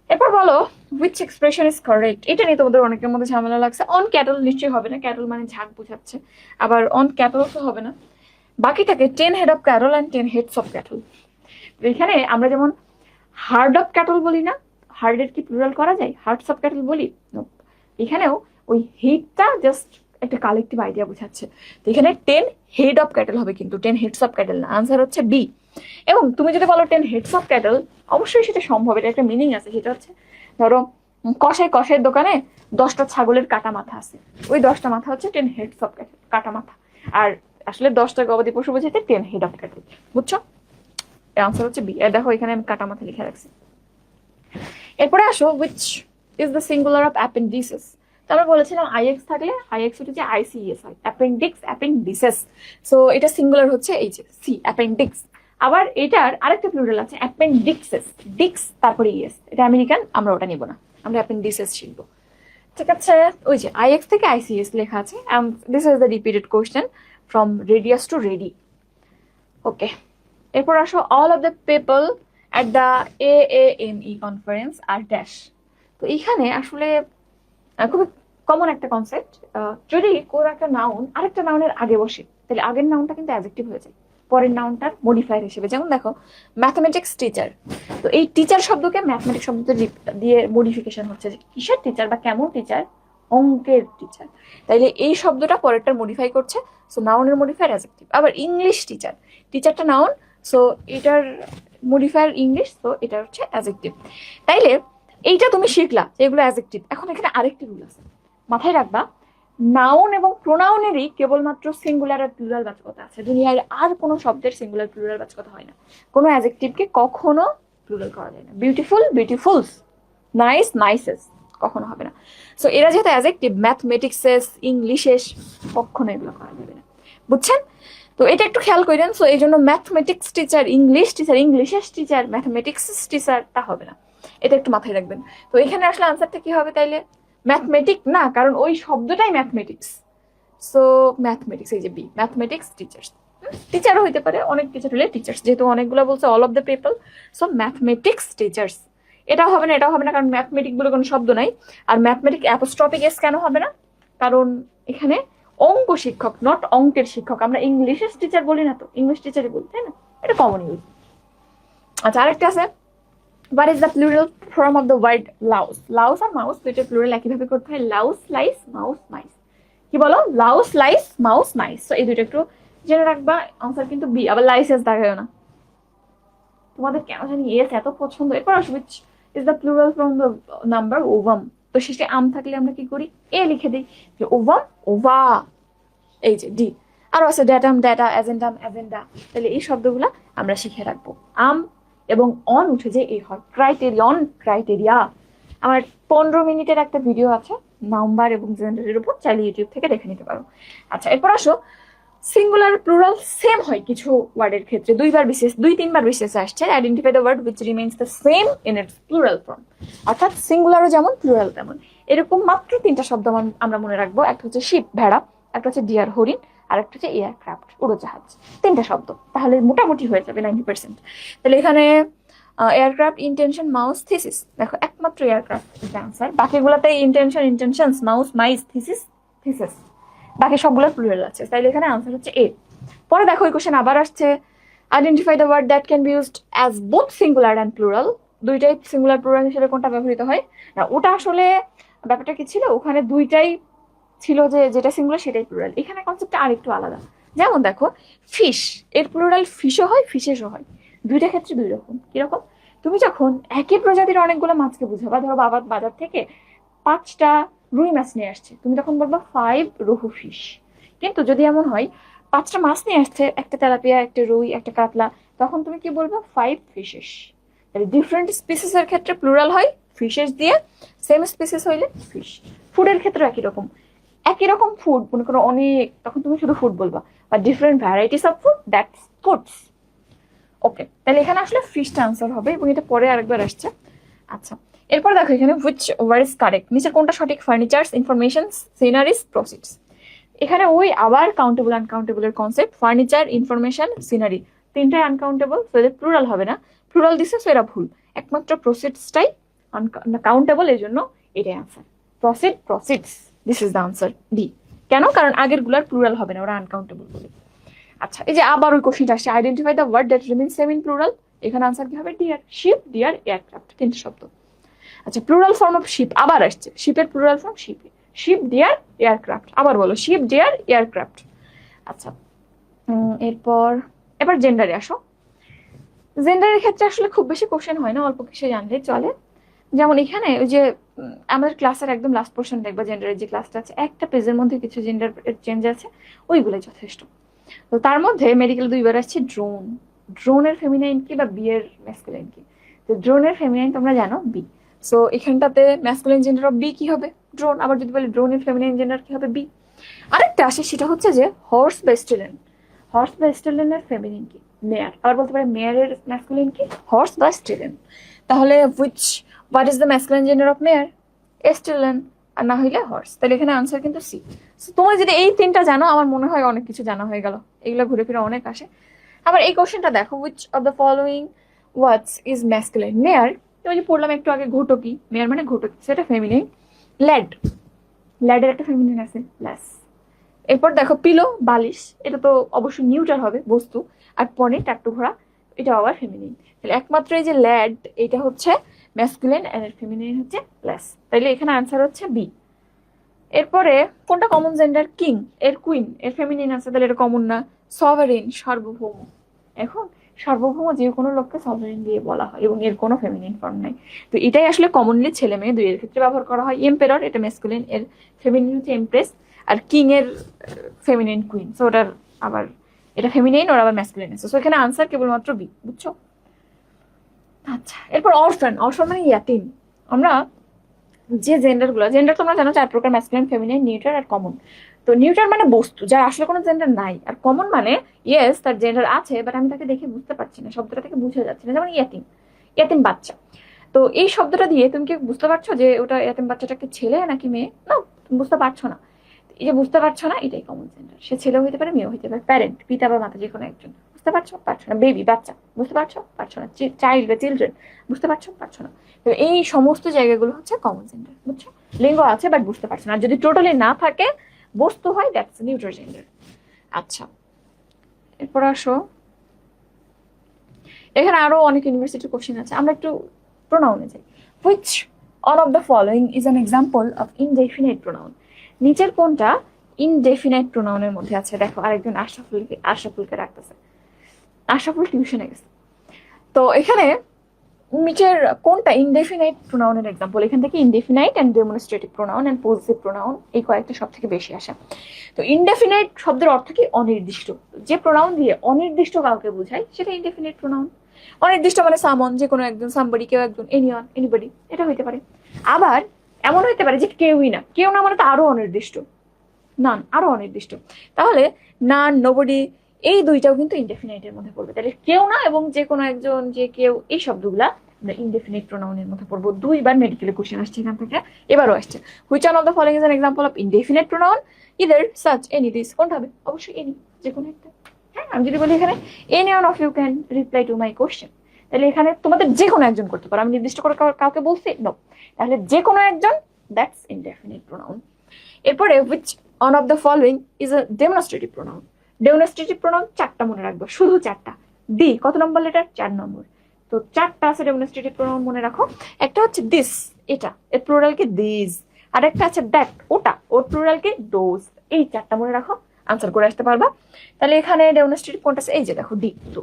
এরপর বলো which expression is correct। এটা নিয়ে তোমাদের অনেকের মধ্যে ঝামেলা লাগছে। অন ক্যাটল নিশ্চয়ই হবে না, ক্যাটল মানে ঝাঁক বোঝাচ্ছে, আবার অন ক্যাটল তো হবে না। বাকি থাকে 10 head of cattle and 10 heads of cattle. এখানে আমরা যেমন হার্ড অফ ক্যাটল বলি না, হার্ডের কি প্লুরাল করা যায়? হার্টস অফ ক্যাটল বলি। এখানেও ওই হেডটা জাস্ট একটা কালেকটিভ আইডিয়া বোঝাচ্ছে। তো এখানে 10 হেড অফ ক্যাটল হবে, কিন্তু 10 হেডস অফ ক্যাটল না। আনসার হচ্ছে বি। এবং তুমি যদি বলো 10 হেডস অফ ক্যাটল, অবশ্যই সেটা সম্ভব, এটা একটা মিনিং আছে। সেটা হচ্ছে ধরো কষের দোকানে 10টা ছাগলের কাটা মাথা আছে, ওই 10টা মাথা হচ্ছে 10 হেডস অফ ক্যাটল, কাটা মাথা। আর আসলে 10টা গবাদি পশু বোঝাতে 10 হেড অফ ক্যাটল। বুঝছো? আনসার হচ্ছে বি। দেখো এখানে আমি কাটা মাথা লিখে রাখছি। এরপরে আসো which is the singular of appendices। তো আমরা বলেছিলাম আইএক্স থাকলে আইএক্স হচ্ছে আইসিএস হয়, অ্যাপেন্ডিক্স অ্যাপেন্ডিসেস। সো এটা সিঙ্গুলার হচ্ছে এই যে সি, অ্যাপেন্ডিক্স। আবার এটার আরেকটা প্লুরাল আছে অ্যাপেন্ডিক্সেস, ডিক্স তারপরে ইএস, এটা আমেরিকান, আমরা ওটা নিব না, আমরা অ্যাপেন্ডিসেস শিখবো। ঠিক আছে, ওই যে আইএক্স থেকে আইসিএস লেখা আছে। This is the repeated question from radius to ready. Okay, এরপর আসো all of the people at the AAME conference are dash. তো এইখানে আসলে খুবই কমন একটা কনসেপ্ট। যদি কোন একটা নাউন আরেকটা নাউনের আগে বসে, তাহলে আগের নাউনটা কিন্তু অ্যাডজেক্টিভ হয়ে যায় পরের নাউনটার মডিফায়ার হিসেবে। যেমন দেখো ম্যাথমেটিক্স টিচার, তো এই টিচার শব্দকে ম্যাথমেটিক্স শব্দ দিয়ে মডিফিকেশন হচ্ছে, যে কিসের টিচার বা কেমন টিচার, অঙ্কের টিচার। তাইলে এই শব্দটা পরেরটার মডিফাই করছে, সো নাউনের মডিফায়ার অ্যাডজেক্টিভ। আবার ইংলিশ টিচার, টিচারটা নাউন, সো এটার মডিফায়ার ইংলিশ, তো এটা হচ্ছে অ্যাডজেক্টিভ। তাইলে এইটা তুমি শিখলা এগুলো অ্যাডজেক্টিভ। এখন এখানে আরেকটি রুল আছে, মাথায় রাখবা, নাউন এবং প্রোনাউনেরই কেবলমাত্র সিঙ্গুলার আর প্লুরাল বাচকতা আছে। দুনিয়ার আর কোনো শব্দের সিঙ্গুলার প্লুরাল বাচকতা হয় না। কোনো অ্যাডজেক্টিভকে কখনো প্লুরাল করা যায় না। বিউটিফুল বিউটিফুলস, নাইস নাইসেস কখনো হবে না। সো এরা যেহেতু অ্যাডজেক্টিভ, ম্যাথমেটিক্সেস ইংলিশেস কখনো এগুলো করা যাবে না। বুঝছেন? তো এটা একটু খেয়াল করেন। সো এই জন্য ম্যাথমেটিক্স টিচার, ইংলিশ টিচার, ইংলিশের টিচার, ম্যাথমেটিক্স টিচার তা হবে না। এটা একটু মাথায় রাখবেন। তো এখানে আসলে আনসারটা কি হবে তাইলে? ম্যাথমেটিক না, কারণ ওই শব্দটাই ম্যাথমেটিক্স। সো ম্যাথমেটিক্স, এই যে বি, ম্যাথমেটিক্স টিচার্স। টিচারও হইতে পারে, অনেক টিচার হলে টিচার্স, যেহেতু অনেকগুলো বলছে all of the people, so mathematics teachers. এটাও হবে না, এটাও হবে না, কারণ ম্যাথমেটিক বলে কোনো শব্দ নাই। আর ম্যাথমেটিক অ্যাপোস্ট্রফিক এস কেন হবে না? কারণ এখানে অঙ্ক শিক্ষক, নট অঙ্কের শিক্ষক। আমরা ইংলিশের টিচার বলি না, তো ইংলিশ টিচারই বলি, তাই না? এটা কমন ইউজ। আচ্ছা, আরেকটা আছে, what is the plural form of the word louse? louse আর মাউস দুইটা প্লুরাল একইভাবে করতে হয়, লাউস লাইস, মাউস মাইস। কি বলো? Louse lice, mouse mice. তো এই দুইটা একটু জেনে রাখবা। আনসার কিন্তু বি। আবার লাইসেন্স দেখায় না, তোমাদের কেন জানি এস এত পছন্দ। এরপর আসবে which is the plural from the number ovum। তো শেষে আম থাকলে আমরা কি করি? এ লিখে দিই, যে ওভাম, ওভা। এই যে ডি। আরো আছে ড্যাটাম, ড্যাটা, অ্যাজেন্ডাম, অ্যাজেন্ডা। তাহলে এই শব্দগুলা আমরা শিখে রাখবো। আম এবং অন উঠে যে এই হয়, ক্রাইটেরিয়ন, ক্রাইটেরিয়া। আমার 15 মিনিটের একটা ভিডিও আছে নাম্বার এবং জেন্ডারের উপর, চাইলে ইউটিউব থেকে দেখে নিতে পারো। আচ্ছা, এরপর আসো সিঙ্গুলার প্লুরাল সেম হয় কিছু ওয়ার্ডের ক্ষেত্রে, দুই তিনবার বিশেষ আসছে। Identify the word which remains the same in its plural form। অর্থাৎ সিঙ্গুলারও যেমন প্লুরাল তেমন। এরকম মাত্র 3টা শব্দ আমরা মনে রাখবো। একটা হচ্ছে শিপ, ভেড়া, একটা হচ্ছে ডিয়ার, হরিণ, আর একটা হচ্ছে এয়ারক্রাফট, উড়োজাহাজ। 3টা শব্দ, তাহলে মোটামুটি হয়ে যাবে 90%। তাহলে এখানে এয়ারক্রাফট, ইন্টেনশন, মাউস, থিসিস। দেখো একমাত্র এয়ারক্রাফট আনসার, বাকিগুলোতে intention, intentions, mouse, mice, thesis, thesis, বাকি সবগুলো প্লুরাল আছে। তাইলে এখানে আনসার হচ্ছে এ। পরে দেখো এই কোশ্চেন আবার আসছে, identify the word that can be used as both singular and plural. দুইটাই সিঙ্গুলার প্লুরাল হিসেবে কোনটা ব্যবহৃত হয় না? ওটা আসলে ব্যাপারটা কি ছিল, ওখানে দুইটাই ছিল, যে যেটা সিঙ্গুলার সেটাই প্লুরাল। এখানে কনসেপ্টটা আরেকটু আলাদা। যেমন দেখো ফিশ, এর প্লুরাল ফিশও হয়, ফিশেসও হয়। দুইটা ক্ষেত্রে দুই রকম। কিরকম? তুমি যখন একই প্রজাতির অনেকগুলো মাছকে বুঝাবা, ধরো বাজার থেকে 5টা রুই মাছ নিয়ে আসছে, তুমি তখন বলবা 5 রুহু ফিশ। কিন্তু যদি এমন হয় 5টা মাছ নিয়ে আসছে, একটা তেলাপিয়া, একটা রুই, একটা কাতলা, তখন তুমি কি বলবা? 5 ফিশেস। তাহলে ডিফারেন্ট স্পিসিস এর ক্ষেত্রে প্লুরাল হয় ফিশেস দিয়ে, সেম স্পিসিস হইলে ফিশ। ফুডের ক্ষেত্রে একই রকম ফুড, মনে করো অনেক, তখন তুমি শুধু ফুড বলবা। বা different varieties of food, that's foods. Okay, তাহলে এখানে আসলে ফিশটা আনসার হবে, এবং এটা পরে আরেকবার আসছে। আচ্ছা, এরপর দেখো এখানে which word is correct, নিচের কোনটা সঠিক? Furnitures, information, sceneries, proceeds. এখানে ওই আবার কাউন্টেবল আনকাউন্টেবল এর কনসেপ্ট। ফার্নিচার, ইনফরমেশন, সিনারি, তিনটাই আনকাউন্টেবল, তো এদের প্লুরাল হবে না। প্লুরাল দিছে, সো এরা ভুল। একমাত্র প্রসিডসটাই কাউন্টেবল, এই জন্য এটাই answer. Proceed, proceeds, this is the answer D. কেন? কারণ আগের গুলার প্লুরাল হবে না, ওরা আনকাউন্টেবল বলে। আচ্ছা, এই যে আবার ওই কোশ্চেনটা আসছে, identify the word that remains same in plural. এখানে আনসার কি হবে? ডিয়ার, শিপ, ডিয়ার, এয়ারক্রাফট, তিনটে শব্দ। আচ্ছা, প্লুরাল ফর্ম অফ শিপ আবার আসছে, শিপের plural form ship, ship, deer, aircraft. আবার বলো, শিপ, ডিয়ার, এয়ারক্রাফট। আচ্ছা, এবার জেন্ডারে আসো। জেন্ডারের ক্ষেত্রে আসলে খুব বেশি কোশ্চেন হয় না, অল্প কিছু জানলেই চলে। যেমন এখানে ওই যে আমাদের ক্লাসের একদম লাস্ট পোর্শন দেখবা, জেন্ডারের যে ক্লাসটা আছে, একটা পেজের মধ্যে কিছু জেন্ডার চেঞ্জ আছে, ওইগুলো যথেষ্ট। তো তার মধ্যে মেডিকেল 2বার আসছে ড্রোন। ড্রোনের ফেমিনাইন কি বা বি এর ম্যাসকুলিন কি? তো ড্রোনের ফেমিনাইন তোমরা জানো বি। সো এখানটাতে ম্যাসকুলিন জেন্ডার অফ বি কি হবে? ড্রোন। আবার যদি বলি ড্রোনের ফেমিনাইন জেন্ডার কি হবে? বি। আরেকটা আসে, সেটা হচ্ছে যে হর্স বা স্টেলেন। হর্স বা স্টেলেনের ফেমিনিন কি? মেয়ার। আবার বলতে পারে মেয়ারের ম্যাসকুলিন কি? হর্স বা স্টেলেন। তাহলে what is the masculine gender of mare? Stallion. আর না হইলে হর্স। তাহলে এখানে আনসার কিন্তু সি। তোমরা যদি এই তিনটা জানো, আমার মনে হয় অনেক কিছু জানা হয়ে গেল। এগুলো ঘুরে ফিরে অনেক আসে। আবার এই কোশ্চেনটা দেখো, which of the following words is masculine? Mare, তুমি যে পড়লাম একটু আগে, ঘটকি। মেয়ার মানে ঘটকি, সেটা ফেমিনিন। ল্যাড, ল্যাডের একটা ফেমিনিন আছে, ল্যাস। এরপর দেখো পিলো, বালিশ, এটা তো অবশ্যই নিউটার হবে, বস্তু। আর পনে, টাট্টু ঘোড়া, এটা আবার ফেমিনিন। তাহলে একমাত্র এই যে ল্যাড, এটা হচ্ছে ম্যাসকুলিন, আর ফেমিনিন হচ্ছে ল্যাস। তাইলে এখানে আনসার হচ্ছে বি। এরপরে কোনটা কমন জেন্ডার? কিং, এর কুইন, এর ফেমিনিন আছে, তাহলে এটা কমন না। সভারেন, সার্বভৌম। এখন সার্বভৌম যে কোনো লোককে সভারেন দিয়ে বলা হয়, এবং এর কোনো ফেমিনিন ফর্ম নাই। তো এটাই আসলে কমনলি ছেলে মেয়ে দুইয়ের ক্ষেত্রে ব্যবহার করা হয়। এম্পেরর, এটা ম্যাসকুলিন, এর ফেমিনিন হচ্ছে এমপ্রেস। আর কিং এর ফেমিনিন কুইন। সো ওটার আবার এটা ফেমিনিন, ওর আবার ম্যাসকুলিন আছে। সো এখানে আনসার কেবলমাত্র বি, বুঝছো? আচ্ছা, এরপর অরফান। অরফান মানে ইয়াতিম। আমরা যে জেন্ডার তোমরা জানো 4 প্রকার, ম্যাসকুলিন, ফেমিনিন, নিউট্রাল আর কমন। তো নিউট্রাল মানে বস্তু যার আসলে কোনো জেন্ডার নাই, আর কমন মানে ইয়েস তার জেন্ডার আছে, বাট আমি তাকে দেখে বুঝতে পারছি না, শব্দটা থেকে বুঝা যাচ্ছে না। যেমন ইয়াতিম, ইয়াতিম বাচ্চা। তো এই শব্দটা দিয়ে তুমি কি বুঝতে পারছো যে ওটা ইয়াতিম বাচ্চাটাকে ছেলে নাকি মেয়ে? না, তুমি বুঝতে পারছো না। এই যে বুঝতে পারছো না, এটাই কমন জেন্ডার। সে ছেলেও হইতে পারে, মেয়েও হইতে পারে। প্যারেন্ট, পিতা বা মাতা, যে কোনো একজন। বুঝতে পারছো? পারছো না। বেবি, বাচ্চা, বুঝতে পারছো? পারছো না। চাইল্ড বা চিলড্রেন, বুঝতে পারছো? পারছো না। তো এই সমস্ত জায়গাগুলো হচ্ছে কমন জেন্ডার, বুঝছো? লিঙ্গ আছে বাট বুঝতে পারছো না। যদি টোটালি না থাকে, বস্তু হয়, দ্যাটস নিউট্রাল জেন্ডার। আচ্ছা, এরপর আসো, এখানে আরো অনেক ইউনিভার্সিটির কোশ্চেন আছে, আমরা একটু প্রোনাউনে যাই। Which on of the following is an example of indefinite pronoun? নিচের কোনটা ইনডেফিনাইট প্রোনাউনের মধ্যে আছে? দেখো, আরেকজন আশরাফুলকে রাখতেছে। আশরাফুল টিউশনে গেছে। তো এখানে নিচের কোনটা ইনডেফিনাইট প্রোনাউনের এক্সাম্পল? এখান থেকে indefinite and demonstrative pronoun and positive pronoun, এই কয়েকটা সব থেকে বেশি আসে। তো ইনডেফিনাইট শব্দের অর্থ কি? অনির্দিষ্ট। যে প্রোনাউন দিয়ে অনির্দিষ্ট কাউকে বোঝায় সেটা ইনডেফিনাইট প্রোনাউন। অনির্দিষ্ট মানে সামন, যে কোনো একজন, সামবডি, কেউ একজন, এনিওয়ান, এনিবডি, এটা হইতে পারে। আবার এমন হইতে পারে যে কেউই না। কেউ না মানে তো আরো অনির্দিষ্ট, নান, আরো অনির্দিষ্ট। তাহলে নান, নোবডি, এই দুইটাও কিন্তু ইনডেফিনাইটের মধ্যে পড়বে। তাহলে কেউ না এবং যে কোনো একজন, যে কেউ, এই শব্দগুলা আমরা ইনডেফিনাইট প্রোনাউনের মধ্যে পড়বো। 2বার মেডিকেলে কোশ্চেন আসছে এখান থেকে, এবারও আসছে। Which one of the following is an example of indefinite pronoun? Either, such, any, this. কোনটা হবে? অবশ্যই এনি, যে কোনো একটা। হ্যাঁ, আমি যদি বলি এখানে any one of you can reply to my question, তাহলে এখানে তোমাদের যে কোনো একজন করতে পারো। আমি নির্দিষ্ট করে কাউকে বলছি? নো। তাহলে যে কোনো একজন, দ্যাটস ইনডেফিনাইট প্রোনাউন। এরপরে which on of the following is a demonstrative pronoun? Demonstrative pronoun 4টা মনে রাখবো, শুধু 4টা। ডি কত নম্বর লেটার? 4 নম্বর। তো 4টা আছে ডেমনস্ট্রেটিভ প্রোনাউন, মনে রাখো। একটা হচ্ছে দিস, এটা, এর প্লুরালকে দিস। আর একটা আছে দ্যাট, ওটা, ওর প্লুরালকে দোজ। এই 4টা মনে রাখো, আনসার করে আসতে পারবা। তাহলে এখানে ডেমনস্ট্রেটিভ কোনটা আছে? এই যে দেখো, ডি। তো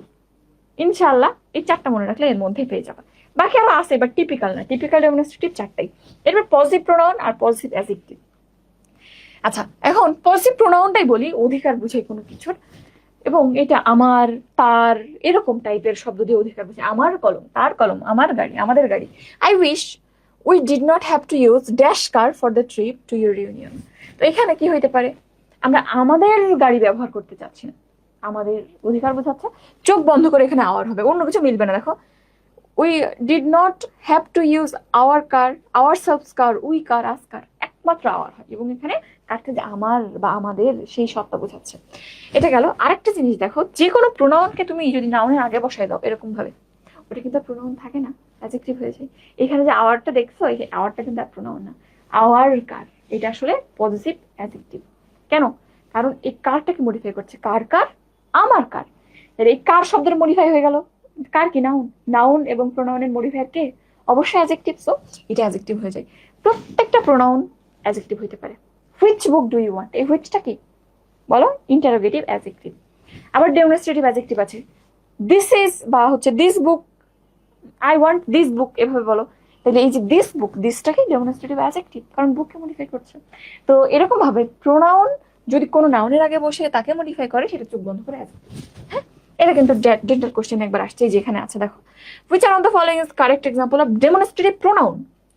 ইনশাআল্লাহ এই 4টা মনে রাখলে এর মধ্যেই পেয়ে যাবে। বাকি আরো আছে, বাট টিপিক্যাল না। টিপিক্যাল ডেমনস্ট্রেটিভ 4টাই। এরপর পজিটিভ প্রোনাউন আর পজিটিভ অ্যাডজেক্টিভ। আচ্ছা, এখন পজিটিভ প্রোনাউনটাই বলি, অধিকার বুঝাই কোনো কিছুর, এবং এটা আমার, তার, এরকম টাইপের শব্দ দিয়ে অধিকার বুঝাই। আমার কলম, তার কলম, আমার গাড়ি, আমাদের গাড়ি। I wish we did not have to use dash car for the trip to your union. তো এখানে কি হইতে পারে? আমরা আমাদের গাড়ি ব্যবহার করতে চাচ্ছি না, আমাদের অধিকার বোঝাচ্ছে। চোখ বন্ধ করে এখানে আওয়ার হবে, অন্য কিছু মিলবে না। দেখো, we did not have to use our car, ourselves car, we car, us car, একমাত্র আওয়ার হয়, এবং এখানে কারটা যে আমার বা আমাদের, সেই সত্তা বোঝাচ্ছে। এটা গেল। আরেকটা জিনিস দেখো, যে কোনো প্রোনাউনকে তুমি যদি নাউনের আগে বসায় দাও এরকম ভাবে, ওটা কিন্তু প্রোনাউন থাকে না। অ্যাডজেক্টিভ হয়ে যায়। এখানে যে আওয়ারটা দেখছো, এই আওয়ারটা কিন্তু প্রোনাউন না, আওয়ার কার, এটা আসলে পজিটিভ অ্যাডজেক্টিভ। কেন? কারণ এই কারটাকে মডিফাই করছে, কার কার, আমার কার। তাহলে এই কার শব্দের মডিফাই হয়ে গেল, কার কি নাউন, নাউন এবং প্রোনাউনের মডিফায়ার কে? অবশ্যই অ্যাডজেক্টিভ। সো এটা অ্যাডজেক্টিভ হয়ে যায়। প্রত্যেকটা প্রোনাউন অ্যাডজেক্টিভ হইতে পারে। Which book do you want, এই হুইচটা কি বলো? Interrogative adjective. আবার ডেমনস্ট্রেটিভ অ্যাডজেক্টিভ আছে, দিস ইজ বা হচ্ছে this book, I want this book, এভাবে বলো। তাহলে এই যে দিস বুক, দিসটা কি ডেমনস্ট্রেটিভ অ্যাডজেক্টিভ, কারণ বুককে মডিফাই করছে। তো এরকম ভাবে প্রোনাউন যদি কোনো নাউনের আগে বসে তাকে মডিফাই করে, সেটা চোখ বন্ধ করে অ্যাডজেক্টিভ। হ্যাঁ, এটা কিন্তু ডেন্টাল কোশ্চেন একবার আসছে, যেখানে আছে দেখো, which are on the following is correct example of demonstrative pronoun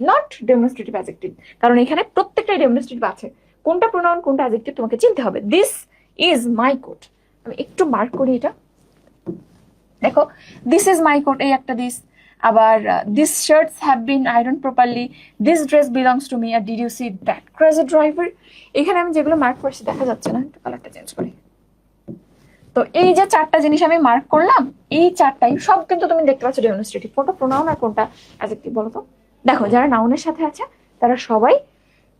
not demonstrative adjective, কারণ এখানে প্রত্যেকটাই ডেমনস্ট্রেটিভ আছে। কোনটা প্রোনাউন কোনটা অ্যাডজেক্টিভ তোমাকে চিনতে হবে। দিস ইজ মাই কোট, আমি একটু মার্ক করি এটা, দেখো দিস ইজ মাই কোট, এই একটা দিস। আবার this shirts have been iron properly, this dress belongs to me, আর did you see that crazy driver. এখানে আমি যেগুলো মার্ক করছি দেখা যাচ্ছে না, একটু কালারটা চেঞ্জ করি। তো এই যে চারটা জিনিস আমি মার্ক করলাম, এই চারটাই সব কিন্তু তুমি দেখতে পাচ্ছ ডেমনস্ট্রেটিভ। কোনটা প্রোনাউন আর কোনটা অ্যাডজেক্টিভ বলো তো? দেখো যারা নাউনের সাথে আছে তারা সবাই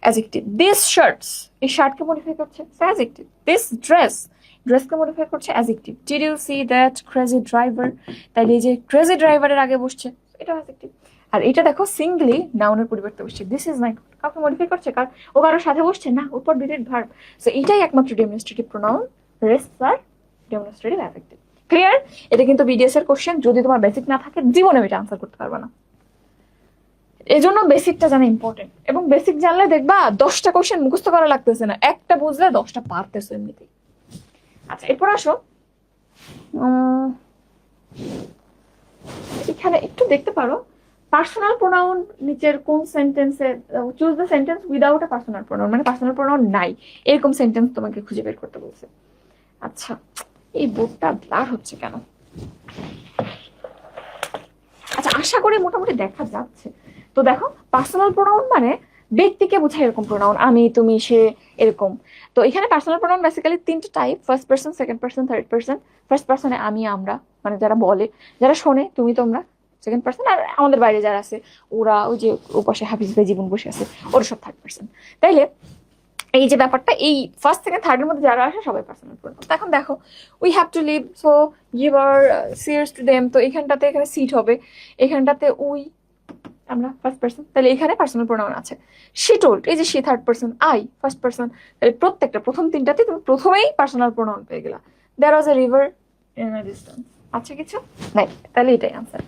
অ্যাডজেক্টিভ। দিস শার্টস, এই শার্টকে মডিফাই করছে, অ্যাডজেক্টিভ। দিস ড্রেস, ড্রেসকে মডিফাই করছে, adjective. Did you see that crazy driver, তাইলে এই যে ক্রেজি ড্রাইভারের আগে বসছে, এটা অ্যাডজেক্টিভ। আর এটা দেখো সিঙ্গলি নাউনের পরিবর্তে বসছে, দিস ইজ মাই, কাউকে মডিফাই করছে, কার ও কারোর সাথে বসছে না, উপর ডিরেক্ট ভার্ব। সো এটাই একমাত্র ডেমনস্ট্রেটিভ প্রোনাউন, রেস্ট আর ডেমনস্ট্রেটিভ অ্যাডজেক্টিভ। ক্লিয়ার? এটা কিন্তু বিডিএস এর কোশ্চেন, যদি তোমার বেসিক না থাকে জীবনে এটা আনসার করতে পারবে না। এই জন্য বেসিকটা জানা ইম্পর্টেন্ট, এবং বেসিক জানলে দেখবা 10টা কোশ্চেন মুখস্থ করা লাগতেছে না, একটা বুঝলে 10টা পারতেছো এমনিতেই। আচ্ছা এরপর আসো, এখানে একটু দেখতে পারো পার্সোনাল প্রোনাউন নিচের কোন সেন্টেন্সে, choose the sentence without a personal pronoun, মানে পার্সোনাল প্রোনাউন নাই এরকম সেন্টেন্স তোমাকে খুঁজে বের করতে বলছে। আচ্ছা এই বোর্ডটা ব্লার হচ্ছে কেন? আচ্ছা আশা করি মোটামুটি দেখা যাচ্ছে। তো দেখো পার্সোনাল প্রোনাউন মানে ব্যক্তিকে বোঝায় এরকম প্রোনাউন, আমি তুমি সে এরকম। তো এখানে পার্সোনাল প্রোনাউন বেসিক্যালি 3টা type, first person, second person, third person. First পারসনে আমি আমরা, মানে যারা বলে, যারা শোনে তুমি তোমরা। সেকেন্ড পারসন আর আমাদের বাইরে যারা আছে ওরা, ওই যে ও পাশে হাফিজ ভাই জীবন বসে আছে, ওরা সব থার্ড পারসন। তাইলে এই যে ব্যাপারটা, এই ফার্স্ট সেকেন্ড থার্ডের মধ্যে যারা আসে সবাই পার্সোনাল প্রোনাউন। এখন দেখো we have to leave, so give our seats to them. তো এখানটাতে এখানে সিট হবে, এখানটাতে উই আমরা ফার্স্ট পারসন, তাহলে এখানে পার্সোনাল প্রোনাউন আছে। শি টোল্ড, এই যে she third person, I first person. তাহলে প্রত্যেকটা প্রথম তিনটাতে তুমি প্রথমেই পার্সোনাল প্রোনাউন পেয়ে গেলা। There was a river in a distance, আছে কিছু নাই, তাহলে এটাই answer.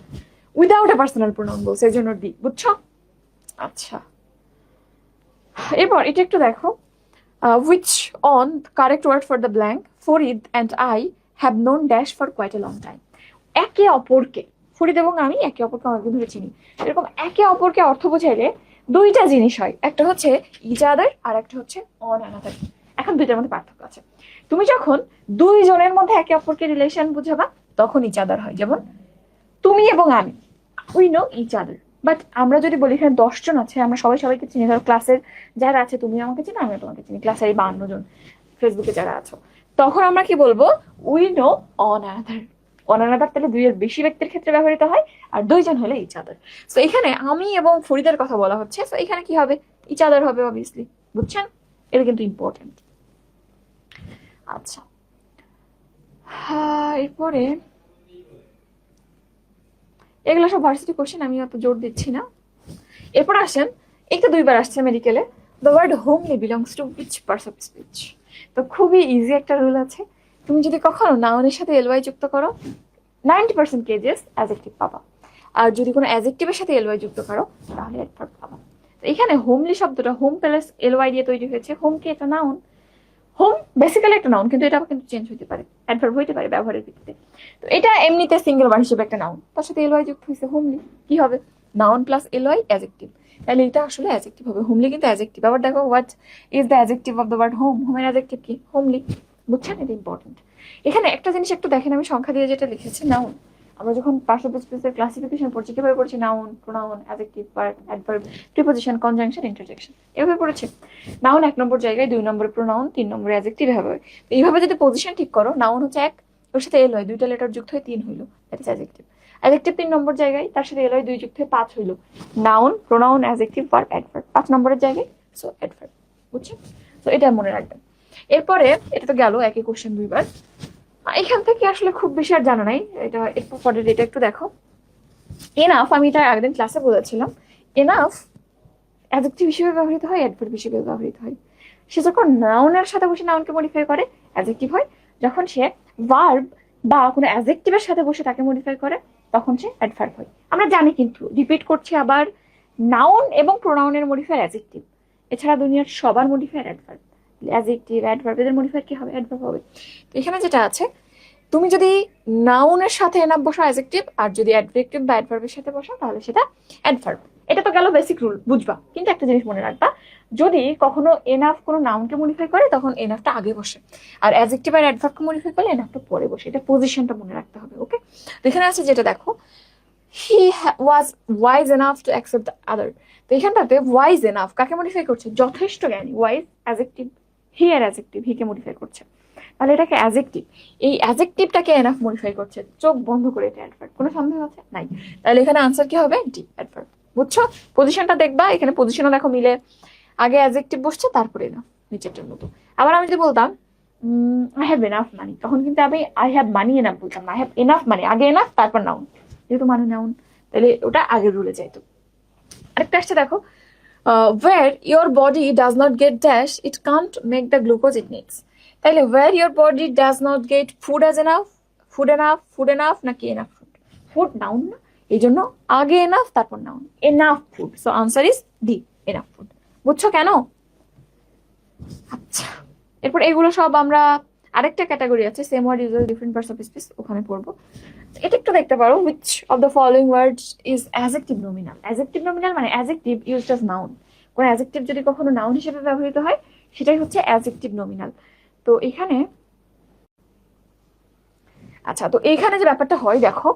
Without a personal pronoun বলছে, এই জন্য ডি, বুঝছো? আচ্ছা এরপর এটা একটু দেখো, which on correct word for the blank, Farid and I have known dash for quite a long time. একে অপরকে, ফরিদ এবং আমি একে অপরকে অনেকদিন ধরে চিনি, এরকম একে অপরকে অর্থ বোঝাইলে দুইটা জিনিস হয়, একটা হচ্ছে ইচ আদার আর একটা হচ্ছে অন অ্যানাদার। এখন দুইটার মধ্যে পার্থক্য আছে। তুমি যখন দুইজনের মধ্যে একে অপরকে রিলেশন বুঝাবা তখন ইচ আদার হয়, যেমন তুমি এবং আমি, we know each other. But আমরা যদি বলি এখানে 10 জন আছে, আমরা সবাই সবাইকে চিনি, ধরো ক্লাসের যারা আছে তুমি আমাকে চিনো, আমি তোমাকে চিনি, ক্লাসের এই 52 জন ফেসবুকে যারা আছো, তখন আমরা কি বলবো? We know on another. On another তাহলে দুইয়ের বেশি ব্যক্তির ক্ষেত্রে ব্যবহৃত হয়, আর দুইজন হলে ইচ আদার। সো এখানে আমি এবং ফরিদের কথা বলা হচ্ছে, সো এখানে কি হবে? ইচ আদার হবে অবভিয়াসলি, বুঝছেন? এটা কিন্তু ইম্পর্টেন্ট। আচ্ছা এরপরে এগুলো সব ভার্সিটি কোশ্চেন, আমি অত জোর দিচ্ছি না। এরপর আসেন, একটা দুইবার আসছে মেডিকেলে, the word homely belongs to which parts of speech. তো খুবই ইজি একটা রুল আছে, তুমি যদি কখনো নাউনের সাথে এলওয়াই যুক্ত করো 90% কেজেস অ্যাডজেক্টিভ পাবা, আর যদি কোনো অ্যাডজেক্টিভের সাথে এলওয়াই যুক্ত করো তাহলে অ্যাডভার্ব পাবা। তো এখানে হোমলি শব্দটা হোম প্লাস এলওয়াই দিয়ে তৈরি হয়েছে। হোম কি একটা নাউন? হোম বেসিক্যালি একটা নাউন, কিন্তু এটা কিন্তু চেঞ্জ হতে পারে, অ্যাডভার্ব হইতে পারে ব্যবহারের ভিত্তিতে। তো এটা এমনিতে সিঙ্গেল ওয়ার্ড হিসেবে একটা নাউন, তার সাথে এলওয়াই যুক্ত হয়েছে হোমলি, কি হবে? নাউন প্লাস এলওয়াই অ্যাডজেক্টিভ, তাহলে এটা আসলে অ্যাডজেক্টিভ হবে। হোমলি কিন্তু অ্যাডজেক্টিভ। আবার দেখো what is the adjective of the word home, হোমের অ্যাডজেক্টিভ কি? হোমলি, বুঝছেন? এটা ইম্পর্টেন্ট। এখানে একটা জিনিস একটু দেখেন, আমি সংখ্যা দিয়ে যেটা লিখেছি নাউন, আমরা যখন পার্টস অফ স্পিচের ক্লাসিফিকেশন পড়ছি কিভাবে পড়ছি? Noun, pronoun, adjective, verb, adverb, preposition, conjunction, interjection, এভাবে পড়েছে। নাউন 1 নম্বর জায়গায়, 2 নম্বরে প্রোনাউন, 3 নম্বরে অ্যাডজেক্টিভ, এভাবে। তো এইভাবে যদি পজিশন ঠিক করো, নাউন হচ্ছে 1, ওর সাথে এল হয়, 2টা লেটার যুক্ত হয়ে 3 হইলো, দ্যাট ইজ অ্যাডজেক্টিভ। অ্যাডজেক্টিভ 3 নম্বর জায়গায়, তার সাথে এলয় 2 যুক্ত হয়ে 5 হইলো। Noun, pronoun, adjective, verb, adverb 5 নম্বরের জায়গায়, সো অ্যাডভার্ব। বুঝছো? তো এটা মনে রাখবেন। এরপরে এটা তো গেল একই কোশ্চেন দুইবার। এখান থেকে আসলে খুব বেশি আর জানা নাই, এটা এরপর পরের এটা একটু দেখো। এনাফ, আমি এটা আগের ক্লাসে বলেছিলাম, এনাফ অ্যাডজেক্টিভ হিসেবে ব্যবহৃত হয়, অ্যাডভার্ব হিসেবে ব্যবহৃত হয়। সে যখন নাউনের সাথে বসে নাউনকে মডিফাই করে অ্যাডজেক্টিভ হয়, যখন সে ভার্ব বা কোনো অ্যাডজেক্টিভের সাথে বসে তাকে মডিফাই করে তখন সে অ্যাডভার্ব হয়। আমরা জানি, কিন্তু রিপিট করছি আবার, নাউন এবং প্রোনাউনের মডিফায়ার অ্যাডজেক্টিভ, এছাড়া দুনিয়ার সবার মডিফায়ার অ্যাডভার্ব। অ্যাডজেক্টিভ, অ্যাডভার্ব, এদের মডিফায়ার কি হবে? অ্যাডভার্ব হবে। তো এখানে যেটা আছে, তুমি যদি নাউনের সাথে এনাফ বসা অ্যাডজেক্টিভ, আর যদি অ্যাডজেক্টিভ বা অ্যাডভার্বের সাথে বসা তাহলে সেটা অ্যাডভার্ব। এটা তো গেল বেসিক রুল, বুঝবা। কিন্তু একটা জিনিস মনে রাখবা, যদি কখনো এনাফ কোনো নাউনকে মডিফাই করে তখন এনাফটা আগে বসে, আর অ্যাডজেক্টিভ আর অ্যাডভার্বকে মডিফাই করলে এনাফটা পরে বসে। এটা পজিশনটা মনে রাখতে হবে। ওকে, তো এখানে আছে যেটা দেখো, he was wise enough to accept the other. তো এখানটাতে ওয়াইজ এনাফ কাকে মডিফাই করছে? যথেষ্ট জ্ঞানী। ওয়াইজ অ্যাডজেক্টিভ, হি এর অ্যাডজেক্টিভ, হিকে মডিফাই করছে, তাহলে এটাকে অ্যাডজেক্টিভ। এই অ্যাডজেক্টিভটাকে এনাফ মডিফাই করছে, চোখ বন্ধ করে, এটা অ্যাডভার্ব। কোনো সন্দেহ আছে? নাই। তাহলে এখানে আনসার কি হবে? D, adverb. বুঝছো? পজিশনটা দেখবা, এখানে পজিশনও দেখো মিলে, আগে অ্যাডজেক্টিভ বসছে তারপরে এনাফ, নিচেরটার মতো। আবার আমি যদি বলতাম আই হ্যাভ এনাফ মানি, তখন কিন্তু আমি আই হ্যাভ মানি এনাফ বলতাম না, আই হ্যাভ এনাফ মানি, আগে এনাফ তারপর নাউন, যেহেতু মানে নাউন, তাহলে ওটা আগের রুলে যাইতো। আরেকটা আসছে দেখো, where your body does not get dash, it can't make the glucose it needs. তাইলে where your body does not get food as enough, food enough নাকি enough food? ফুড নাউন না, এই জন্য আগে এনাফ তারপর noun, enough food. So answer is D, enough food. বুঝছো কেন? আচ্ছা, এরপর এগুলো সব আমরা আরেকটা ক্যাটাগরি আছে, same word use different parts of speech, ওখানে পড়বো। এটা একটু দেখতে পারো, which of the following words is adjective nominal? adjective nominal মানে adjective used as noun। কোন adjective যদি কখনো নাউন হিসেবে ব্যবহৃত হয় সেটাই হচ্ছে adjective nominal। তো এখানে আচ্ছা, তো এখানে যে ব্যাপারটা হয় দেখো,